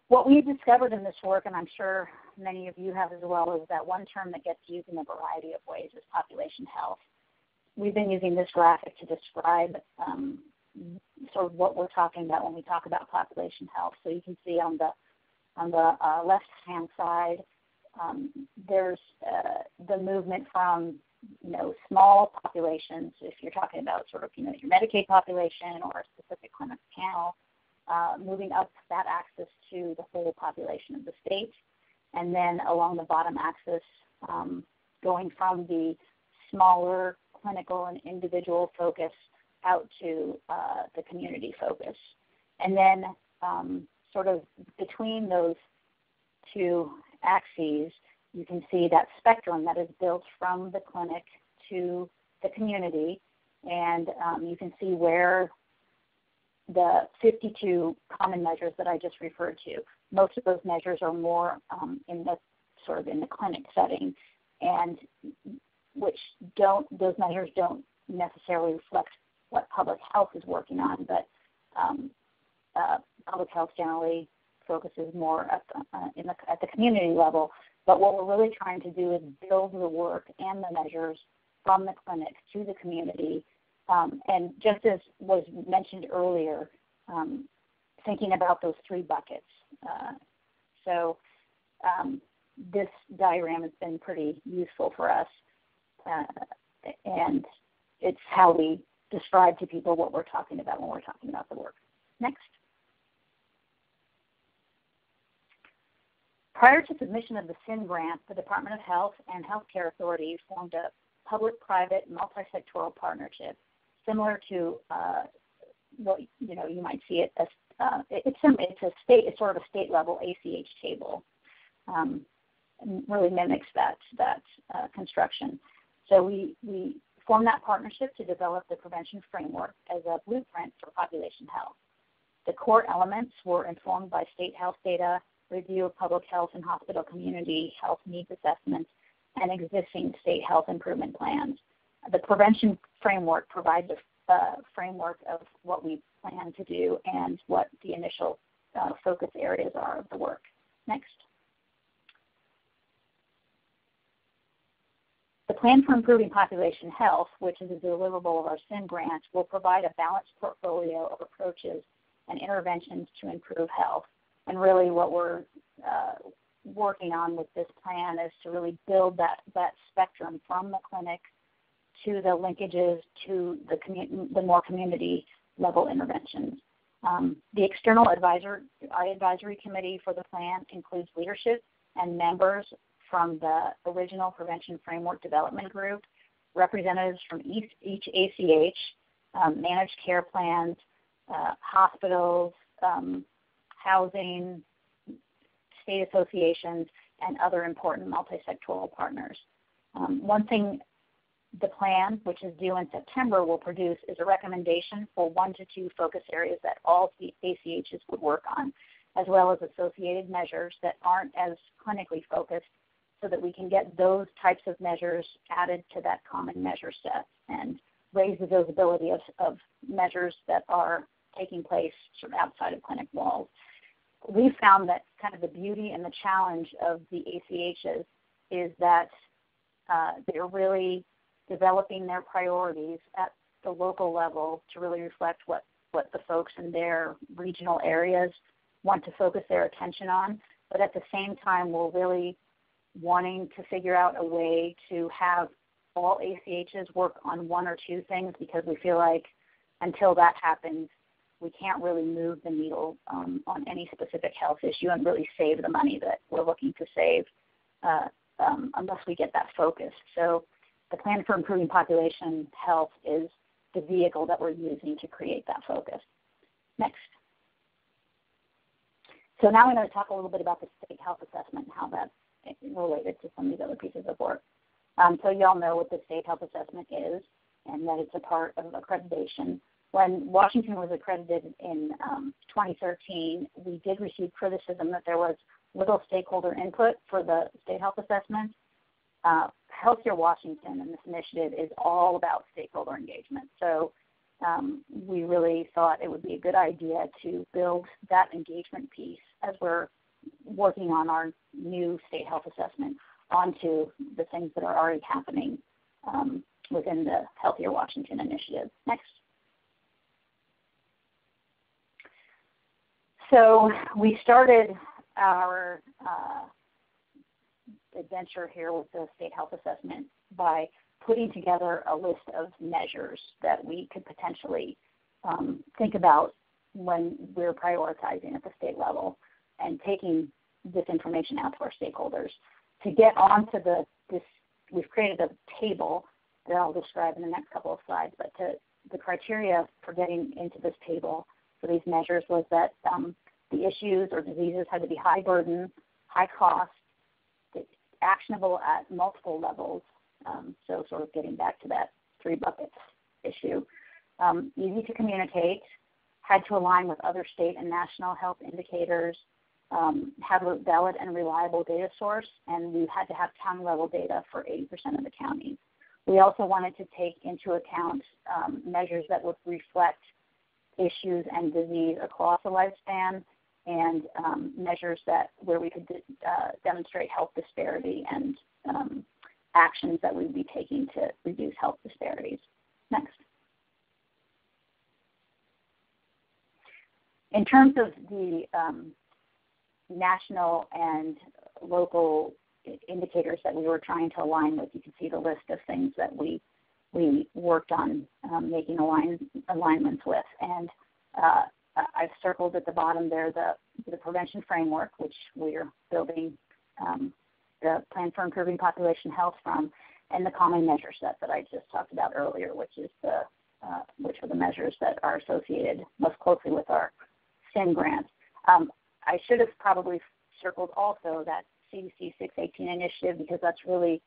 What we've discovered in this work, and I'm sure many of you have as well, is that one term that gets used in a variety of ways is population health. We've been using this graphic to describe sort of what we're talking about when we talk about population health. So you can see on the left-hand side, there's the movement from small populations, if you're talking about sort of your Medicaid population or a specific clinic panel, moving up that axis to the whole population of the state, and then along the bottom axis, going from the smaller clinical and individual focus out to the community focus. And then sort of between those two axes, you can see that spectrum that is built from the clinic to the community, and you can see where the 52 common measures that I just referred to, most of those measures are more in the clinic setting, and those measures don't necessarily reflect what public health is working on, but public health generally focuses more at the community level. But what we're really trying to do is build the work and the measures from the clinic to the community. And just as was mentioned earlier, thinking about those three buckets. So this diagram has been pretty useful for us, and it's how we describe to people what we're talking about when we're talking about the work. Next. Prior to submission of the SIN grant, the Department of Health and Healthcare Authority formed a public-private multi-sectoral partnership, similar to what you might see it as. It's sort of a state-level ACH table, and really mimics that construction. So we formed that partnership to develop the prevention framework as a blueprint for population health. The core elements were informed by state health data, review of public health and hospital community health needs assessments, and existing state health improvement plans. The prevention framework provides a framework of what we plan to do and what the initial focus areas are of the work. Next. The Plan for Improving Population Health, which is a deliverable of our SIN grant, will provide a balanced portfolio of approaches and interventions to improve health. And really what we're working on with this plan is to really build that spectrum from the clinic to the linkages to the more community level interventions. The external advisory committee for the plan includes leadership and members from the original Prevention Framework Development Group, representatives from each ACH, managed care plans, hospitals, housing, state associations, and other important multi-sectoral partners. One thing the plan, which is due in September, will produce is a recommendation for 1 to 2 focus areas that all ACHs would work on, as well as associated measures that aren't as clinically focused, so that we can get those types of measures added to that common measure set and raise the visibility of measures that are taking place sort of outside of clinic walls. We found that kind of the beauty and the challenge of the ACHs is that they're really developing their priorities at the local level to really reflect what the folks in their regional areas want to focus their attention on. But at the same time, we're really wanting to figure out a way to have all ACHs work on 1 or 2 things, because we feel like until that happens, we can't really move the needle on any specific health issue and really save the money that we're looking to save unless we get that focus. So the Plan for Improving Population Health is the vehicle that we're using to create that focus. Next. So now I'm going to talk a little bit about the state health assessment and how that's related to some of these other pieces of work. So you all know what the state health assessment is, and that it's a part of accreditation. When Washington was accredited in 2013, we did receive criticism that there was little stakeholder input for the state health assessment. Healthier Washington and this initiative is all about stakeholder engagement. So we really thought it would be a good idea to build that engagement piece as we're working on our new state health assessment onto the things that are already happening within the Healthier Washington initiative. Next. So we started our adventure here with the state health assessment by putting together a list of measures that we could potentially think about when we're prioritizing at the state level and taking this information out to our stakeholders. To get onto we've created a table that I'll describe in the next couple of slides, but the criteria for getting into this table for these measures was that the issues or diseases had to be high burden, high cost, actionable at multiple levels, so sort of getting back to that 3 buckets issue. Easy to communicate, had to align with other state and national health indicators, have a valid and reliable data source, and we had to have county-level data for 80% of the counties. We also wanted to take into account measures that would reflect issues and disease across the lifespan, and measures where we could demonstrate health disparity and actions that we'd be taking to reduce health disparities. Next. In terms of the national and local indicators that we were trying to align with, you can see the list of things that we worked on making alignments with. And I've circled at the bottom there the prevention framework, which we're building the Plan for Improving Population Health from, and the common measure set that I just talked about earlier, which are the measures that are associated most closely with our SIM grants. I should have probably circled also that CDC 618 initiative, because that's really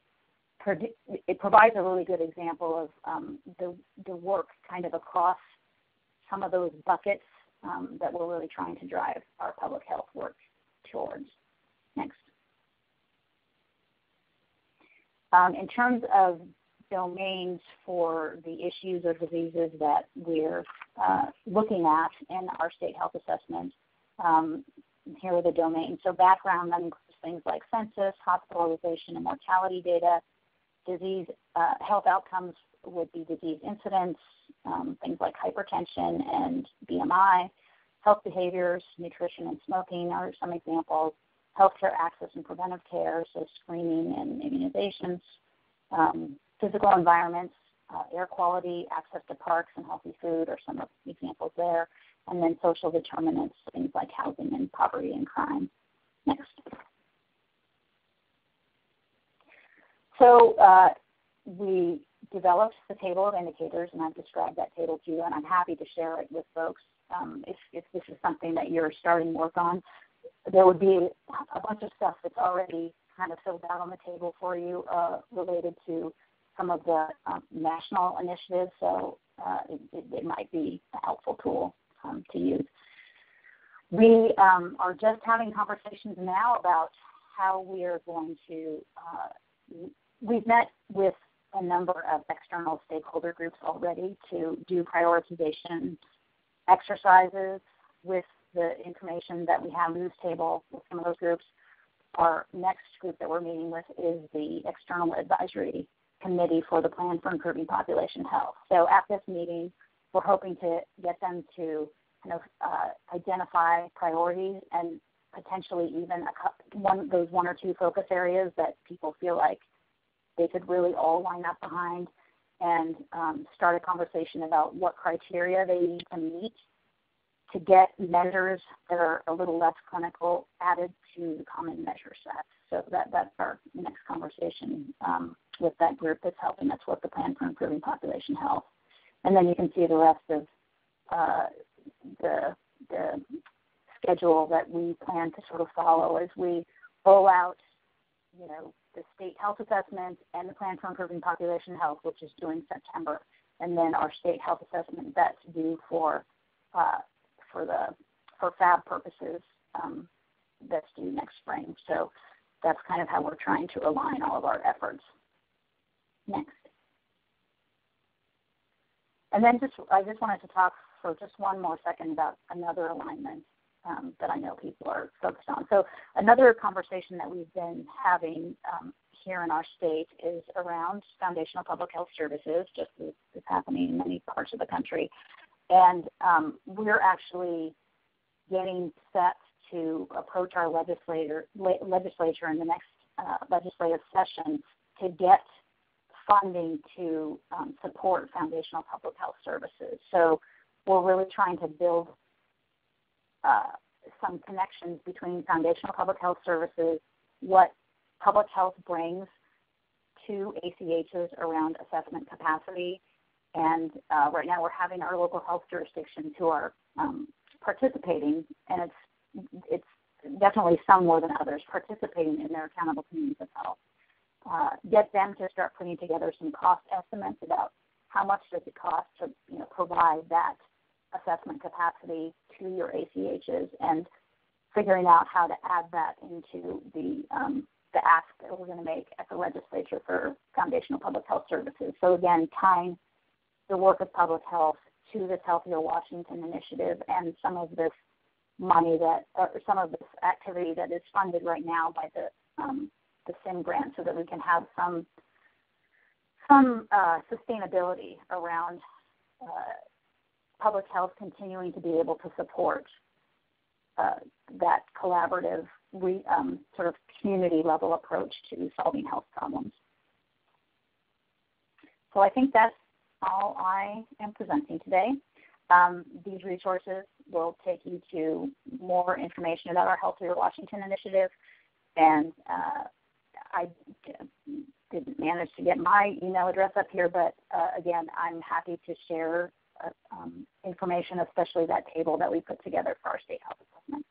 it provides a really good example of the work kind of across some of those buckets that we're really trying to drive our public health work towards. Next. In terms of domains for the issues or diseases that we're looking at in our state health assessment, here are the domains. So background, that includes things like census, hospitalization and mortality data. Disease health outcomes would be disease incidence, things like hypertension and BMI. Health behaviors, nutrition and smoking are some examples. Healthcare access and preventive care, so screening and immunizations. Physical environments, air quality, access to parks and healthy food are some of the examples there. And then social determinants, things like housing and poverty and crime. Next. So we developed the table of indicators, and I've described that table to you, and I'm happy to share it with folks if this is something that you're starting work on. There would be a bunch of stuff that's already kind of filled out on the table for you related to some of the national initiatives, so it might be a helpful tool to use. We are just having conversations now about how we are going to, we've met with a number of external stakeholder groups already to do prioritization exercises with the information that we have in this table with some of those groups. Our next group that we're meeting with is the External Advisory Committee for the Plan for Improving Population Health. So at this meeting, we're hoping to get them to kind of identify priorities and potentially even those one or two focus areas that people feel like they could really all line up behind, and start a conversation about what criteria they need to meet to get measures that are a little less clinical added to the common measure set. So that's our next conversation with that group that's helping us with the Plan for Improving Population Health. And then you can see the rest of the schedule that we plan to sort of follow as we roll out, the state health assessment and the Plan for Improving Population Health, which is due in September, and then our state health assessment that's due for FAB purposes that's due next spring. So that's kind of how we're trying to align all of our efforts. Next. And then I just wanted to talk for just one more second about another alignment that I know people are focused on. So another conversation that we've been having here in our state is around foundational public health services, just as is happening in many parts of the country. And we're actually getting set to approach our legislature in the next legislative session to get funding to support foundational public health services. So we're really trying to build some connections between foundational public health services, what public health brings to ACHs around assessment capacity. And right now we're having our local health jurisdictions who are participating, and it's definitely some more than others, participating in their accountable communities of health. Get them to start putting together some cost estimates about how much does it cost to provide that assessment capacity to your ACHs, and figuring out how to add that into the ask that we're going to make at the legislature for foundational public health services. So again, tying the work of public health to this Healthier Washington initiative and some of this money some of this activity that is funded right now by the SIM grant, so that we can have some sustainability around public health continuing to be able to support that collaborative sort of community-level approach to solving health problems. So I think that's all I am presenting today. These resources will take you to more information about our Healthier Washington initiative, and I didn't manage to get my email address up here, but again, I'm happy to share information, especially that table that we put together for our state health assessment.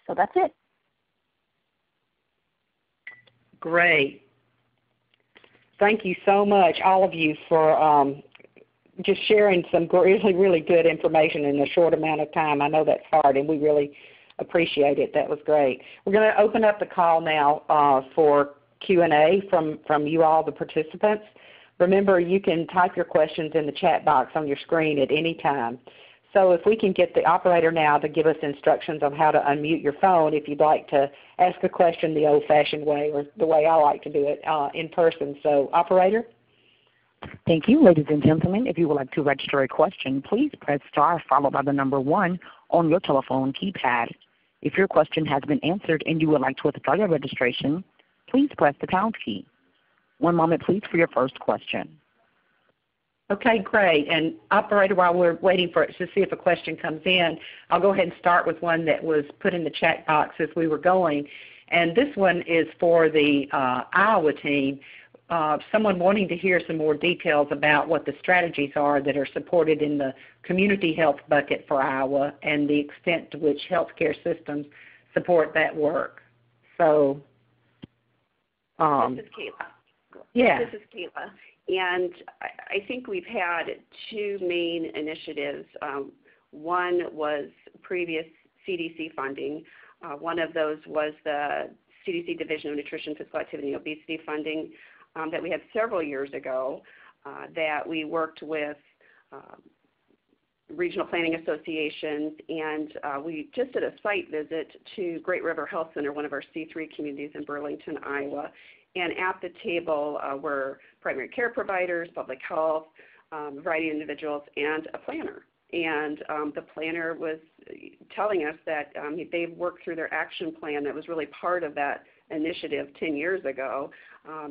So that's it. Great. Thank you so much, all of you, for just sharing some really, really good information in a short amount of time. I know that's hard, and we really appreciate it. That was great. We're going to open up the call now for Q&A from you all, the participants. Remember, you can type your questions in the chat box on your screen at any time. So if we can get the operator now to give us instructions on how to unmute your phone if you'd like to ask a question the old-fashioned way, or the way I like to do it in person. So, operator? Thank you. Ladies and gentlemen, if you would like to register a question, please press star followed by the number 1 on your telephone keypad. If your question has been answered and you would like to withdraw your registration, please press the pound key. One moment, please, for your first question. Okay, great. And operator, while we're waiting for it to see if a question comes in, I'll go ahead and start with one that was put in the chat box as we were going. And this one is for the Iowa team. Someone wanting to hear some more details about what the strategies are that are supported in the community health bucket for Iowa and the extent to which healthcare systems support that work. So, this is Kayla. Yeah. This is Kayla. And I think we've had two main initiatives. One was previous CDC funding. One of those was the CDC Division of Nutrition, Physical Activity, and Obesity funding that we had several years ago that we worked with regional planning associations, and we just did a site visit to Great River Health Center, one of our C3 communities in Burlington, Iowa. And at the table were primary care providers, public health, a variety of individuals, and a planner. And the planner was telling us that they've worked through their action plan that was really part of that initiative 10 years ago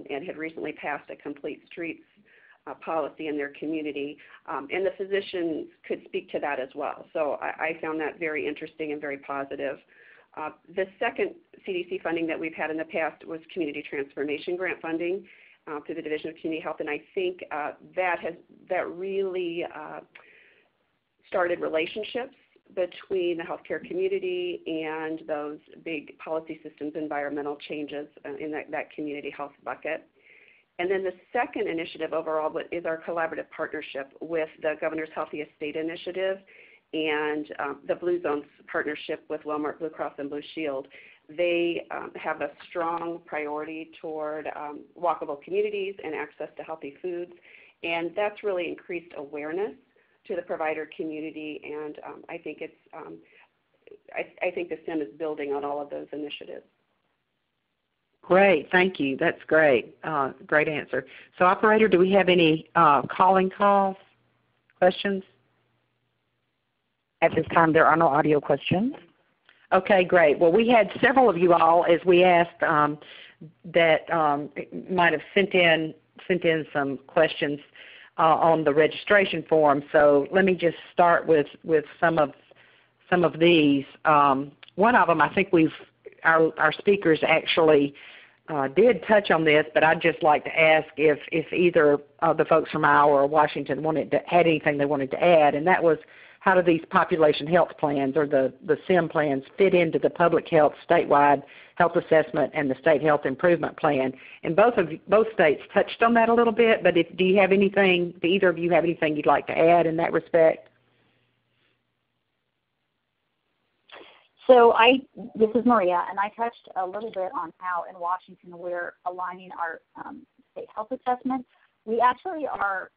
and had recently passed a complete streets policy in their community. And the physicians could speak to that as well. So I found that very interesting and very positive. The second CDC funding that we've had in the past was community transformation grant funding through the Division of Community Health, and I think that really started relationships between the healthcare community and those big policy systems, environmental changes in that community health bucket. And then the second initiative overall is our collaborative partnership with the Governor's Healthiest State Initiative and the Blue Zones partnership with Walmart Blue Cross and Blue Shield. They have a strong priority toward walkable communities and access to healthy foods, and that's really increased awareness to the provider community, and I think I think the SIM is building on all of those initiatives. Great, thank you. That's great. Great answer. So, operator, do we have any calling calls, questions? At this time, there are no audio questions. Okay, great. Well, we had several of you all, as we asked, that might have sent in some questions on the registration form. So let me just start with some of these. One of them, I think our speakers actually did touch on this, but I'd just like to ask if either of the folks from Iowa or Washington had anything they wanted to add, and that was, how do these population health plans or the SIM plans fit into the public health statewide health assessment and the state health improvement plan? And both states touched on that a little bit, but do either of you have anything you'd like to add in that respect? So this is Maria, and I touched a little bit on how in Washington we're aligning our state health assessment. We actually are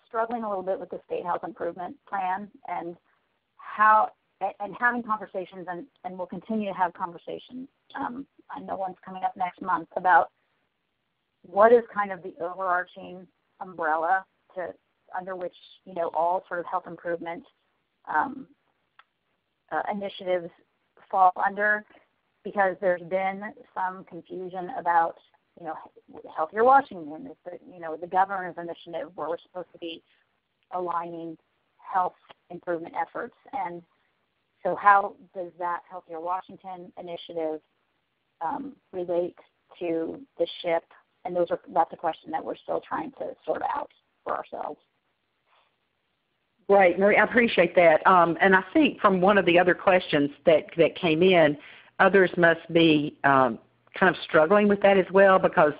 struggling a little bit with the state health improvement plan and having conversations, and we'll continue to have conversations. I know one's coming up next month about what is kind of the overarching umbrella under which all sort of health improvement initiatives fall under, because there's been some confusion about Healthier Washington is the governor's initiative where we're supposed to be aligning health improvement efforts. And so how does that Healthier Washington initiative relate to the SHIP? And that's a question that we're still trying to sort out for ourselves. Great, Marie, I appreciate that. And I think from one of the other questions that came in, others must be kind of struggling with that as well, because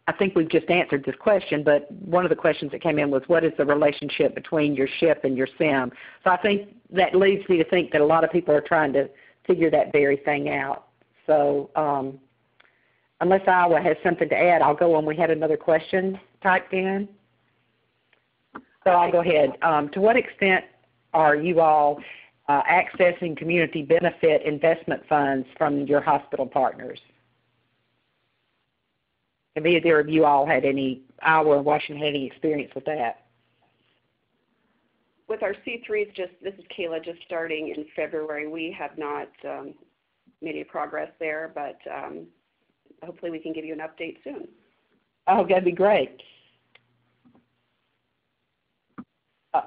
I think we've just answered this question, but one of the questions that came in was, what is the relationship between your SHIP and your SIM? So I think that leads me to think that a lot of people are trying to figure that very thing out. So unless Iowa has something to add, I'll go on. We had another question typed in. So I'll go ahead. To what extent are you all accessing community benefit investment funds from your hospital partners? Have either of you all had any, Iowa or Washington, had any experience with that? With our C3s, this is Kayla, just starting in February, we have not made any progress there, but hopefully we can give you an update soon. Oh, that'd be great.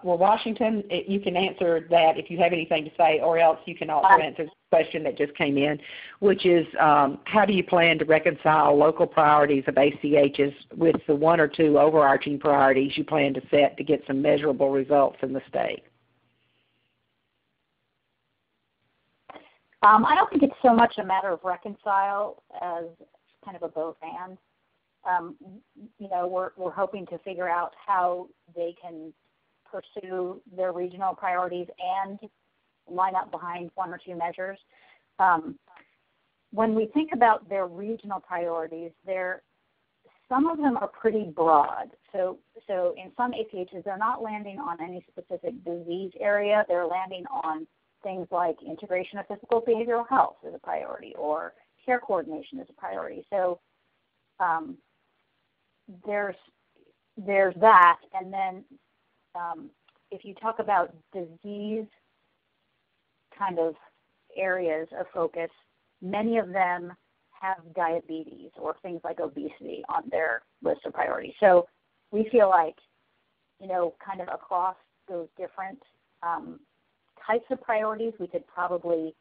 well, Washington, you can answer that if you have anything to say, or else you can also answer the question that just came in, which is how do you plan to reconcile local priorities of ACHs with the one or two overarching priorities you plan to set to get some measurable results in the state? I don't think it's so much a matter of reconcile as kind of a both and. We're hoping to figure out how they can pursue their regional priorities and line up behind one or two measures. When we think about their regional priorities, some of them are pretty broad. So in some ACHs, they're not landing on any specific disease area. They're landing on things like integration of physical behavioral health is a priority, or care coordination is a priority. So there's that, and then if you talk about disease kind of areas of focus, many of them have diabetes or things like obesity on their list of priorities. So we feel like, kind of across those different types of priorities, we could probably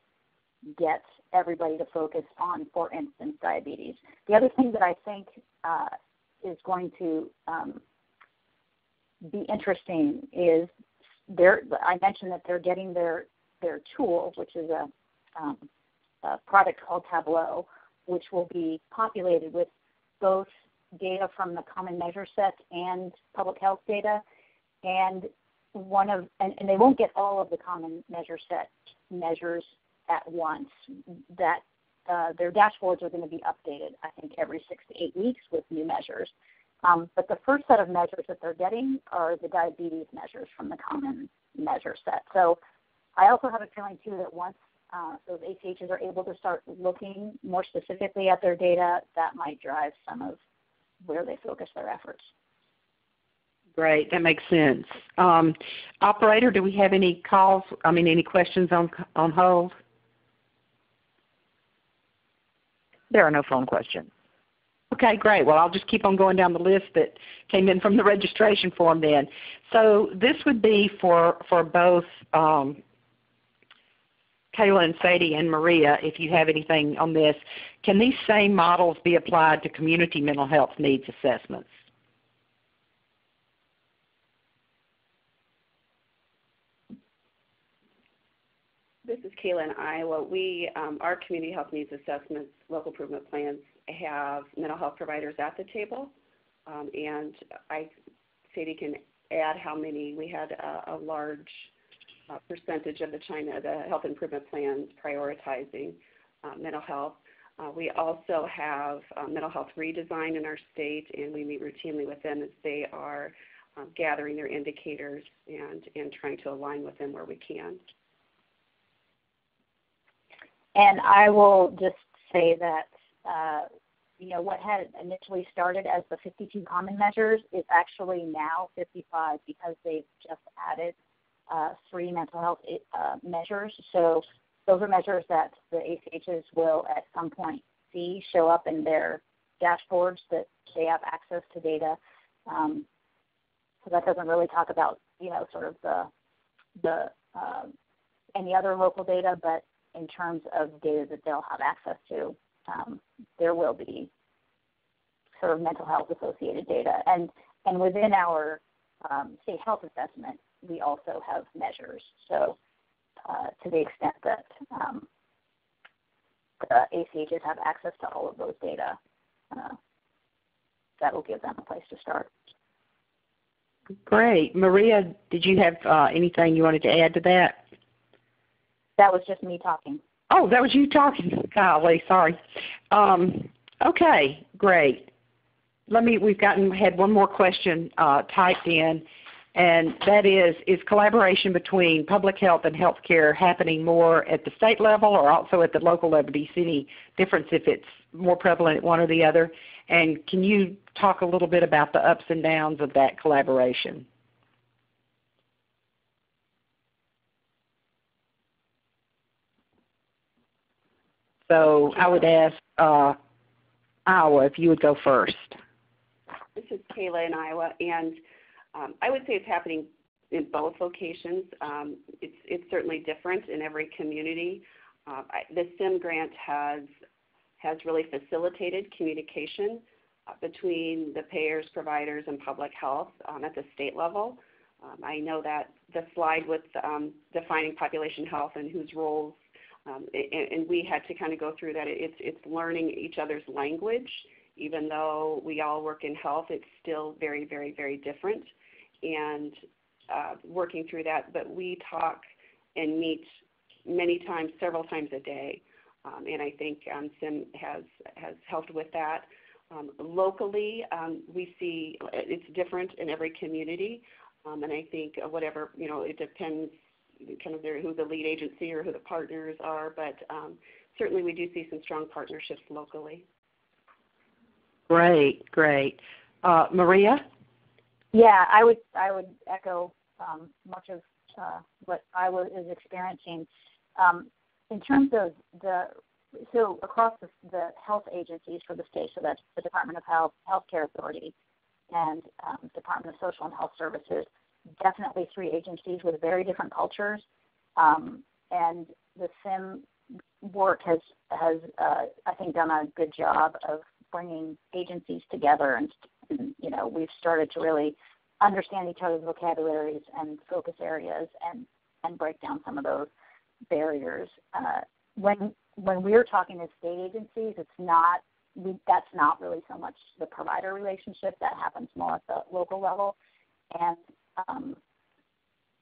get everybody to focus on, for instance, diabetes. The other thing that I think is going to be interesting is I mentioned that they're getting their tool, which is a product called Tableau, which will be populated with both data from the common measure set and public health data, and they won't get all of the common measure set measures at once. That their dashboards are going to be updated, I think, every 6 to 8 weeks with new measures. But the first set of measures that they're getting are the diabetes measures from the common measure set. So I also have a feeling, too, that once those ACHs are able to start looking more specifically at their data, that might drive some of where they focus their efforts. Great, that makes sense. Operator, do we have any any questions on hold? There are no phone questions. Okay, great. Well, I'll just keep on going down the list that came in from the registration form then. So this would be for both Kayla and Sadie and Maria, if you have anything on this. Can these same models be applied to community mental health needs assessments? This is Kayla in Iowa. Our community health needs assessments, local improvement plans have mental health providers at the table, and Sadie can add how many. We had a large percentage of the health improvement plans prioritizing mental health. We also have mental health redesign in our state, and we meet routinely with them as they are gathering their indicators and trying to align with them where we can. And I will just say that, what had initially started as the 52 common measures is actually now 55 because they've just added 3 mental health measures. So those are measures that the ACHs will at some point see show up in their dashboards that they have access to data. So that doesn't really talk about, sort of the any other local data, but in terms of data that they'll have access to, there will be sort of mental health associated data. And within our state health assessment, we also have measures. So to the extent that the ACHs have access to all of those data, that will give them a place to start. Great. Maria, did you have anything you wanted to add to that? That was just me talking. Oh, that was you talking. Golly, sorry. Okay, great. We've had one more question typed in, and that is collaboration between public health and healthcare happening more at the state level or also at the local level? Do you see any difference if it's more prevalent at one or the other? And can you talk a little bit about the ups and downs of that collaboration? So I would ask Iowa if you would go first. This is Kayla in Iowa, and I would say it's happening in both locations. It's certainly different in every community. The SIM grant has really facilitated communication between the payers, providers, and public health at the state level. I know that the slide with defining population health and whose roles, and we had to kind of go through that. It's learning each other's language. Even though we all work in health, it's still very, very, very different. And working through that, but we talk and meet many times, several times a day. And I think SIM has helped with that. Locally, we see it's different in every community. And I think whatever, it depends kind of who the lead agency or who the partners are, but certainly we do see some strong partnerships locally. Great. Maria? Yeah, I would echo much of what I is experiencing. In terms of so across the health agencies for the state, so that's the Department of Health, Healthcare Authority, and Department of Social and Health Services, definitely three agencies with very different cultures. And the SIM work has I think, done a good job of bringing agencies together, and we've started to really understand each other's vocabularies and focus areas and break down some of those barriers. When we're talking to state agencies, that's not really so much the provider relationship. That happens more at the local level. And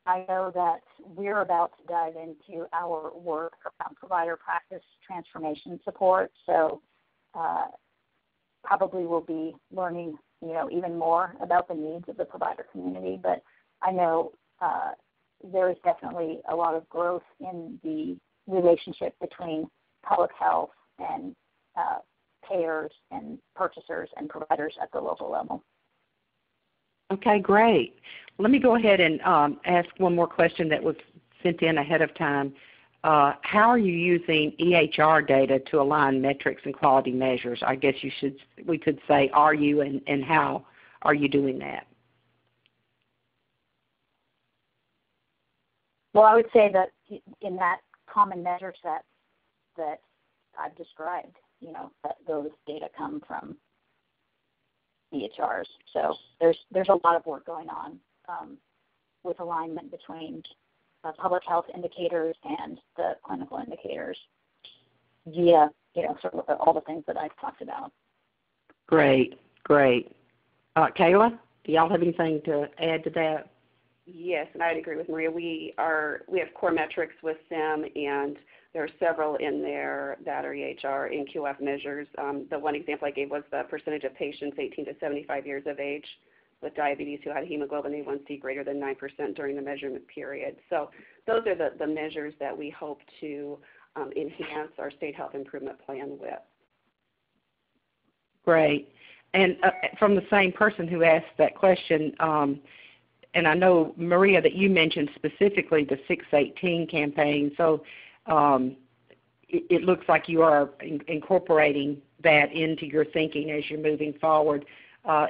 I know that we're about to dive into our work around provider practice transformation support. So probably we'll be learning, even more about the needs of the provider community. But I know there is definitely a lot of growth in the relationship between public health and payers and purchasers and providers at the local level. Okay, great. Let me go ahead and ask one more question that was sent in ahead of time. How are you using EHR data to align metrics and quality measures? I guess we could say, are you, and how are you doing that? Well, I would say that in that common measure set that I've described, that those data come from EHRs. So there's a lot of work going on with alignment between public health indicators and the clinical indicators via, sort of all the things that I've talked about. Great. Kayla, do y'all have anything to add to that? Yes, and I'd agree with Maria. We have core metrics with SIM, and there are several in there that are EHR and QF measures. The one example I gave was the percentage of patients 18 to 75 years of age with diabetes who had hemoglobin A1C greater than 9% during the measurement period. So those are the measures that we hope to enhance our state health improvement plan with. Great. And from the same person who asked that question, and I know, Maria, that you mentioned specifically the 618 campaign, so it looks like you are incorporating that into your thinking as you're moving forward.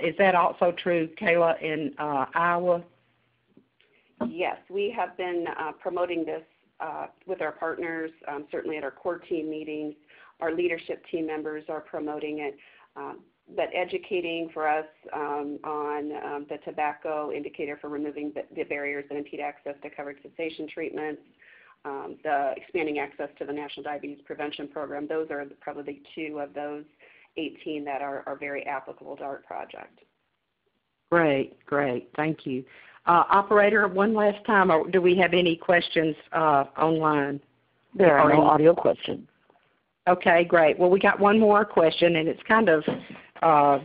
Is that also true, Kayla, in Iowa? Yes, we have been promoting this with our partners, certainly at our core team meetings. Our leadership team members are promoting it. But educating for us on the tobacco indicator for removing the barriers that impede access to covered cessation treatments, the expanding access to the National Diabetes Prevention Program, those are probably two of those 18 that are very applicable to our project. Great. Thank you. Operator, one last time, or do we have any questions online? There are no audio questions. Okay, great. Well, we got one more question, and it's kind of the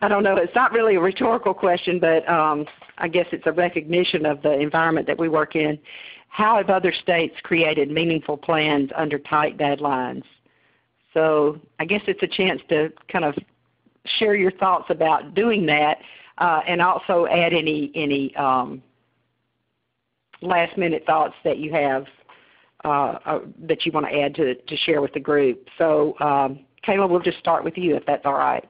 I don't know, it's not really a rhetorical question, but I guess it's a recognition of the environment that we work in. How have other states created meaningful plans under tight deadlines? So I guess it's a chance to kind of share your thoughts about doing that, and also add any last-minute thoughts that you have that you want to add to share with the group. So, Kayla, we'll just start with you if that's all right.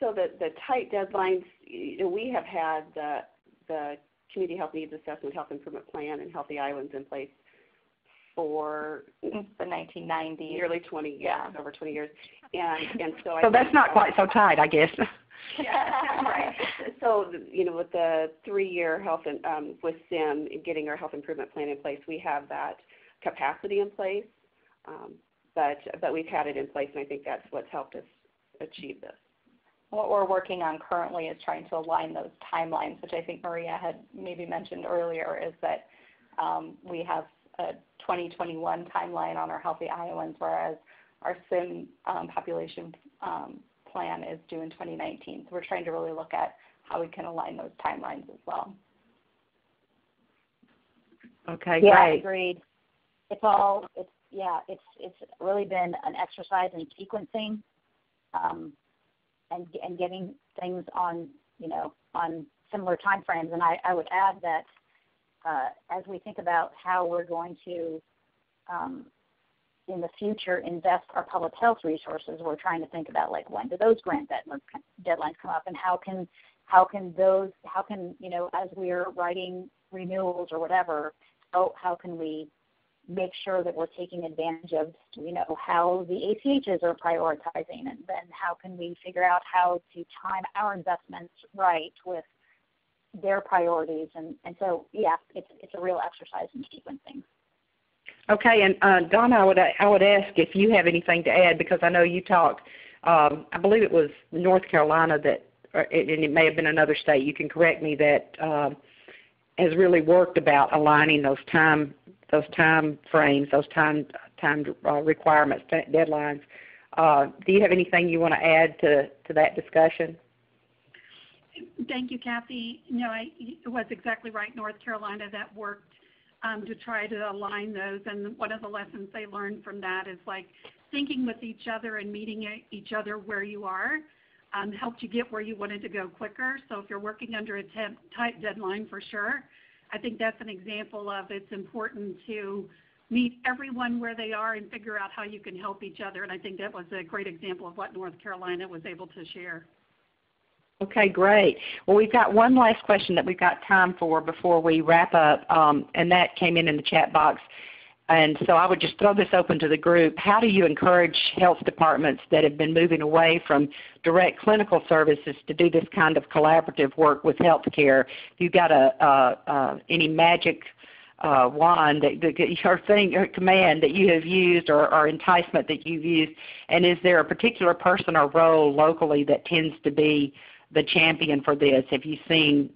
So the tight deadlines, we have had the Community Health Needs Assessment, Health Improvement Plan, and Healthy Islands in place for since the 1990s. Nearly 20 years, over 20 years. And so so that's not quite so tight, I guess. Right. So, with the 3-year health and with SIM, getting our health improvement plan in place, we have that capacity in place. But we've had it in place, and I think that's what's helped us achieve this. What we're working on currently is trying to align those timelines, which I think Maria had maybe mentioned earlier, is that we have a 2021 timeline on our Healthy Iowans, whereas our SIM population plan is due in 2019. So we're trying to really look at how we can align those timelines as well. Okay, yeah, great. Agreed. It's really been an exercise in sequencing and getting things on similar time frames. And I would add that as we think about how we're going to in the future invest our public health resources, we're trying to think about when do those grant deadlines come up, and how can as we're writing renewals or whatever, how can we make sure that we're taking advantage of how the ACHs are prioritizing, and then how can we figure out how to time our investments right with their priorities, and so it's a real exercise in sequencing. Okay, and Donna, I would ask if you have anything to add, because I know you talked. I believe it was North Carolina that, and it may have been another state. You can correct me, that has really worked about aligning those time frames, those time requirements, deadlines. Do you have anything you want to add to that discussion? Thank you, Kathy. It was exactly right. North Carolina that worked to try to align those, and one of the lessons they learned from that is thinking with each other and meeting each other where you are helped you get where you wanted to go quicker. So if you're working under a tight deadline, for sure, I think that's an example of it's important to meet everyone where they are and figure out how you can help each other. And I think that was a great example of what North Carolina was able to share. Okay, great. Well, we've got one last question that we've got time for before we wrap up, and that came in the chat box. And so I would just throw this open to the group. How do you encourage health departments that have been moving away from direct clinical services to do this kind of collaborative work with healthcare? Have you got any magic wand, or command that you have used, or enticement that you've used? And is there a particular person or role locally that tends to be the champion for this? Have you seen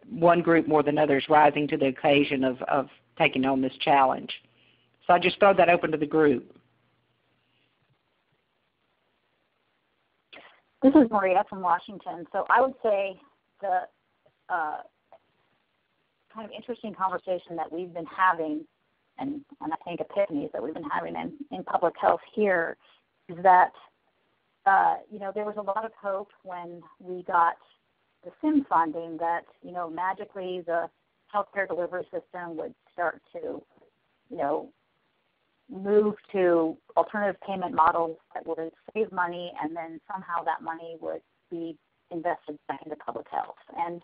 one group more than others rising to the occasion of taking on this challenge? So I just throw that open to the group. This is Maria from Washington. So I would say the kind of interesting conversation that we've been having, and I think epiphanies that we've been having in public health here, is that there was a lot of hope when we got the SIM funding that, magically the healthcare delivery system would start to, move to alternative payment models that would save money, and then somehow that money would be invested back into public health. And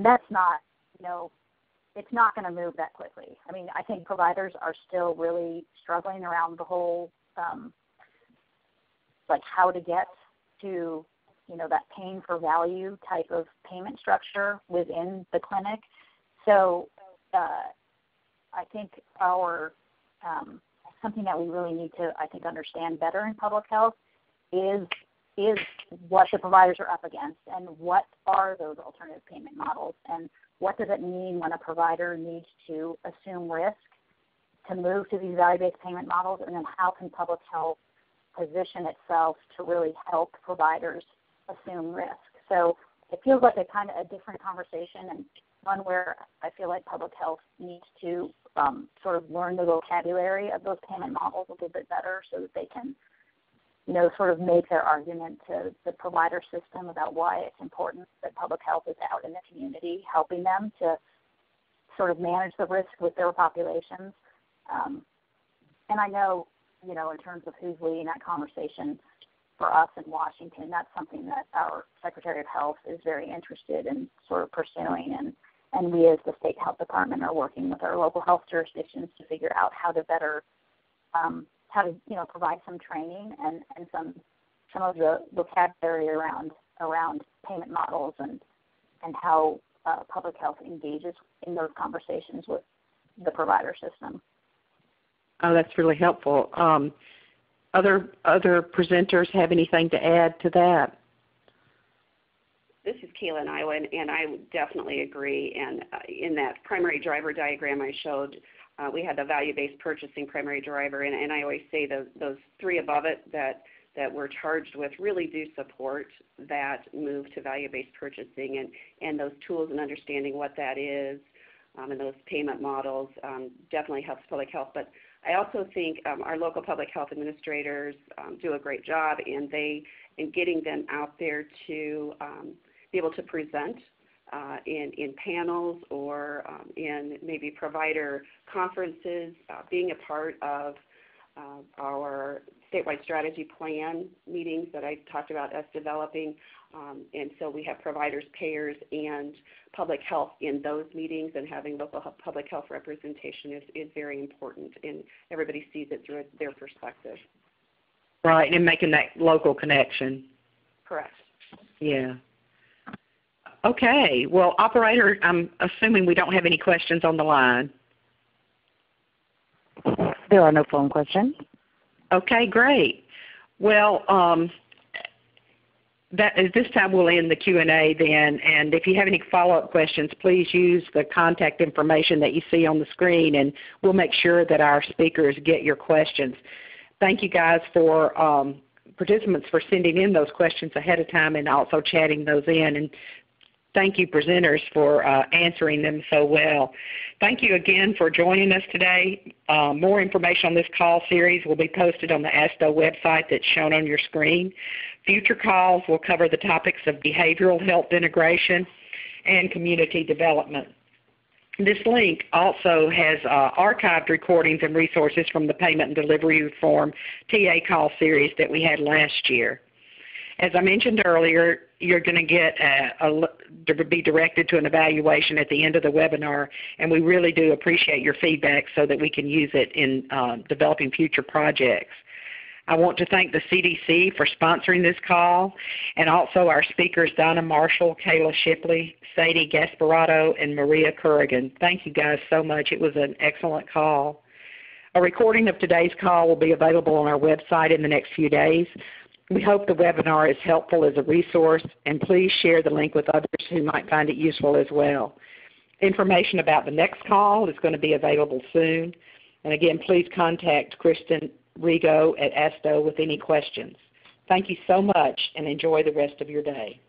that's not, it's not going to move that quickly. I mean, I think providers are still really struggling around the whole how to get to, that paying for value type of payment structure within the clinic. So I think something that we really need to, understand better in public health is what the providers are up against, and what are those alternative payment models, and what does it mean when a provider needs to assume risk to move to these value-based payment models, and then how can public health position itself to really help providers assume risk. So it feels like a different conversation, and one where I feel like public health needs to sort of learn the vocabulary of those payment models a little bit better, so that they can, sort of make their argument to the provider system about why it's important that public health is out in the community, helping them to sort of manage the risk with their populations. And I know, in terms of who's leading that conversation, for us in Washington, that's something that our Secretary of Health is very interested in sort of pursuing, and we as the State Health Department are working with our local health jurisdictions to figure out how to better, how to provide some training and some of the vocabulary around payment models and how public health engages in those conversations with the provider system. Oh, that's really helpful. Other presenters have anything to add to that? This is Kayla in Iowa, and I would definitely agree. And in that primary driver diagram I showed, we had the value-based purchasing primary driver, and I always say those three above it that we're charged with really do support that move to value-based purchasing, and those tools and understanding what that is and those payment models definitely helps public health. But I also think our local public health administrators do a great job in getting them out there to be able to present in panels or in maybe provider conferences, being a part of our statewide strategy plan meetings that I talked about us developing. And so we have providers, payers, and public health in those meetings, and having local public health representation is very important, and everybody sees it through their perspective. Right, and making that local connection. Correct. Yeah. Okay. Well, operator, I'm assuming we don't have any questions on the line. There are no phone questions. Okay, great. Well, this time we'll end the Q&A then, and if you have any follow-up questions, please use the contact information that you see on the screen, and we'll make sure that our speakers get your questions. Thank you guys for participants for sending in those questions ahead of time and also chatting those in, and thank you presenters for answering them so well. Thank you again for joining us today. More information on this call series will be posted on the ASTHO website that's shown on your screen. Future calls will cover the topics of behavioral health integration and community development. This link also has archived recordings and resources from the Payment and Delivery Reform TA call series that we had last year. As I mentioned earlier, you're going to get to be directed to an evaluation at the end of the webinar, and we really do appreciate your feedback so that we can use it in developing future projects. I want to thank the CDC for sponsoring this call, and also our speakers Donna Marshall, Kayla Shipley, Sadie Gasparato, and Maria Currigan. Thank you guys so much. It was an excellent call. A recording of today's call will be available on our website in the next few days. We hope the webinar is helpful as a resource, and please share the link with others who might find it useful as well. Information about the next call is going to be available soon. And again, please contact Kristen Rigo at ASTHO with any questions. Thank you so much, and enjoy the rest of your day.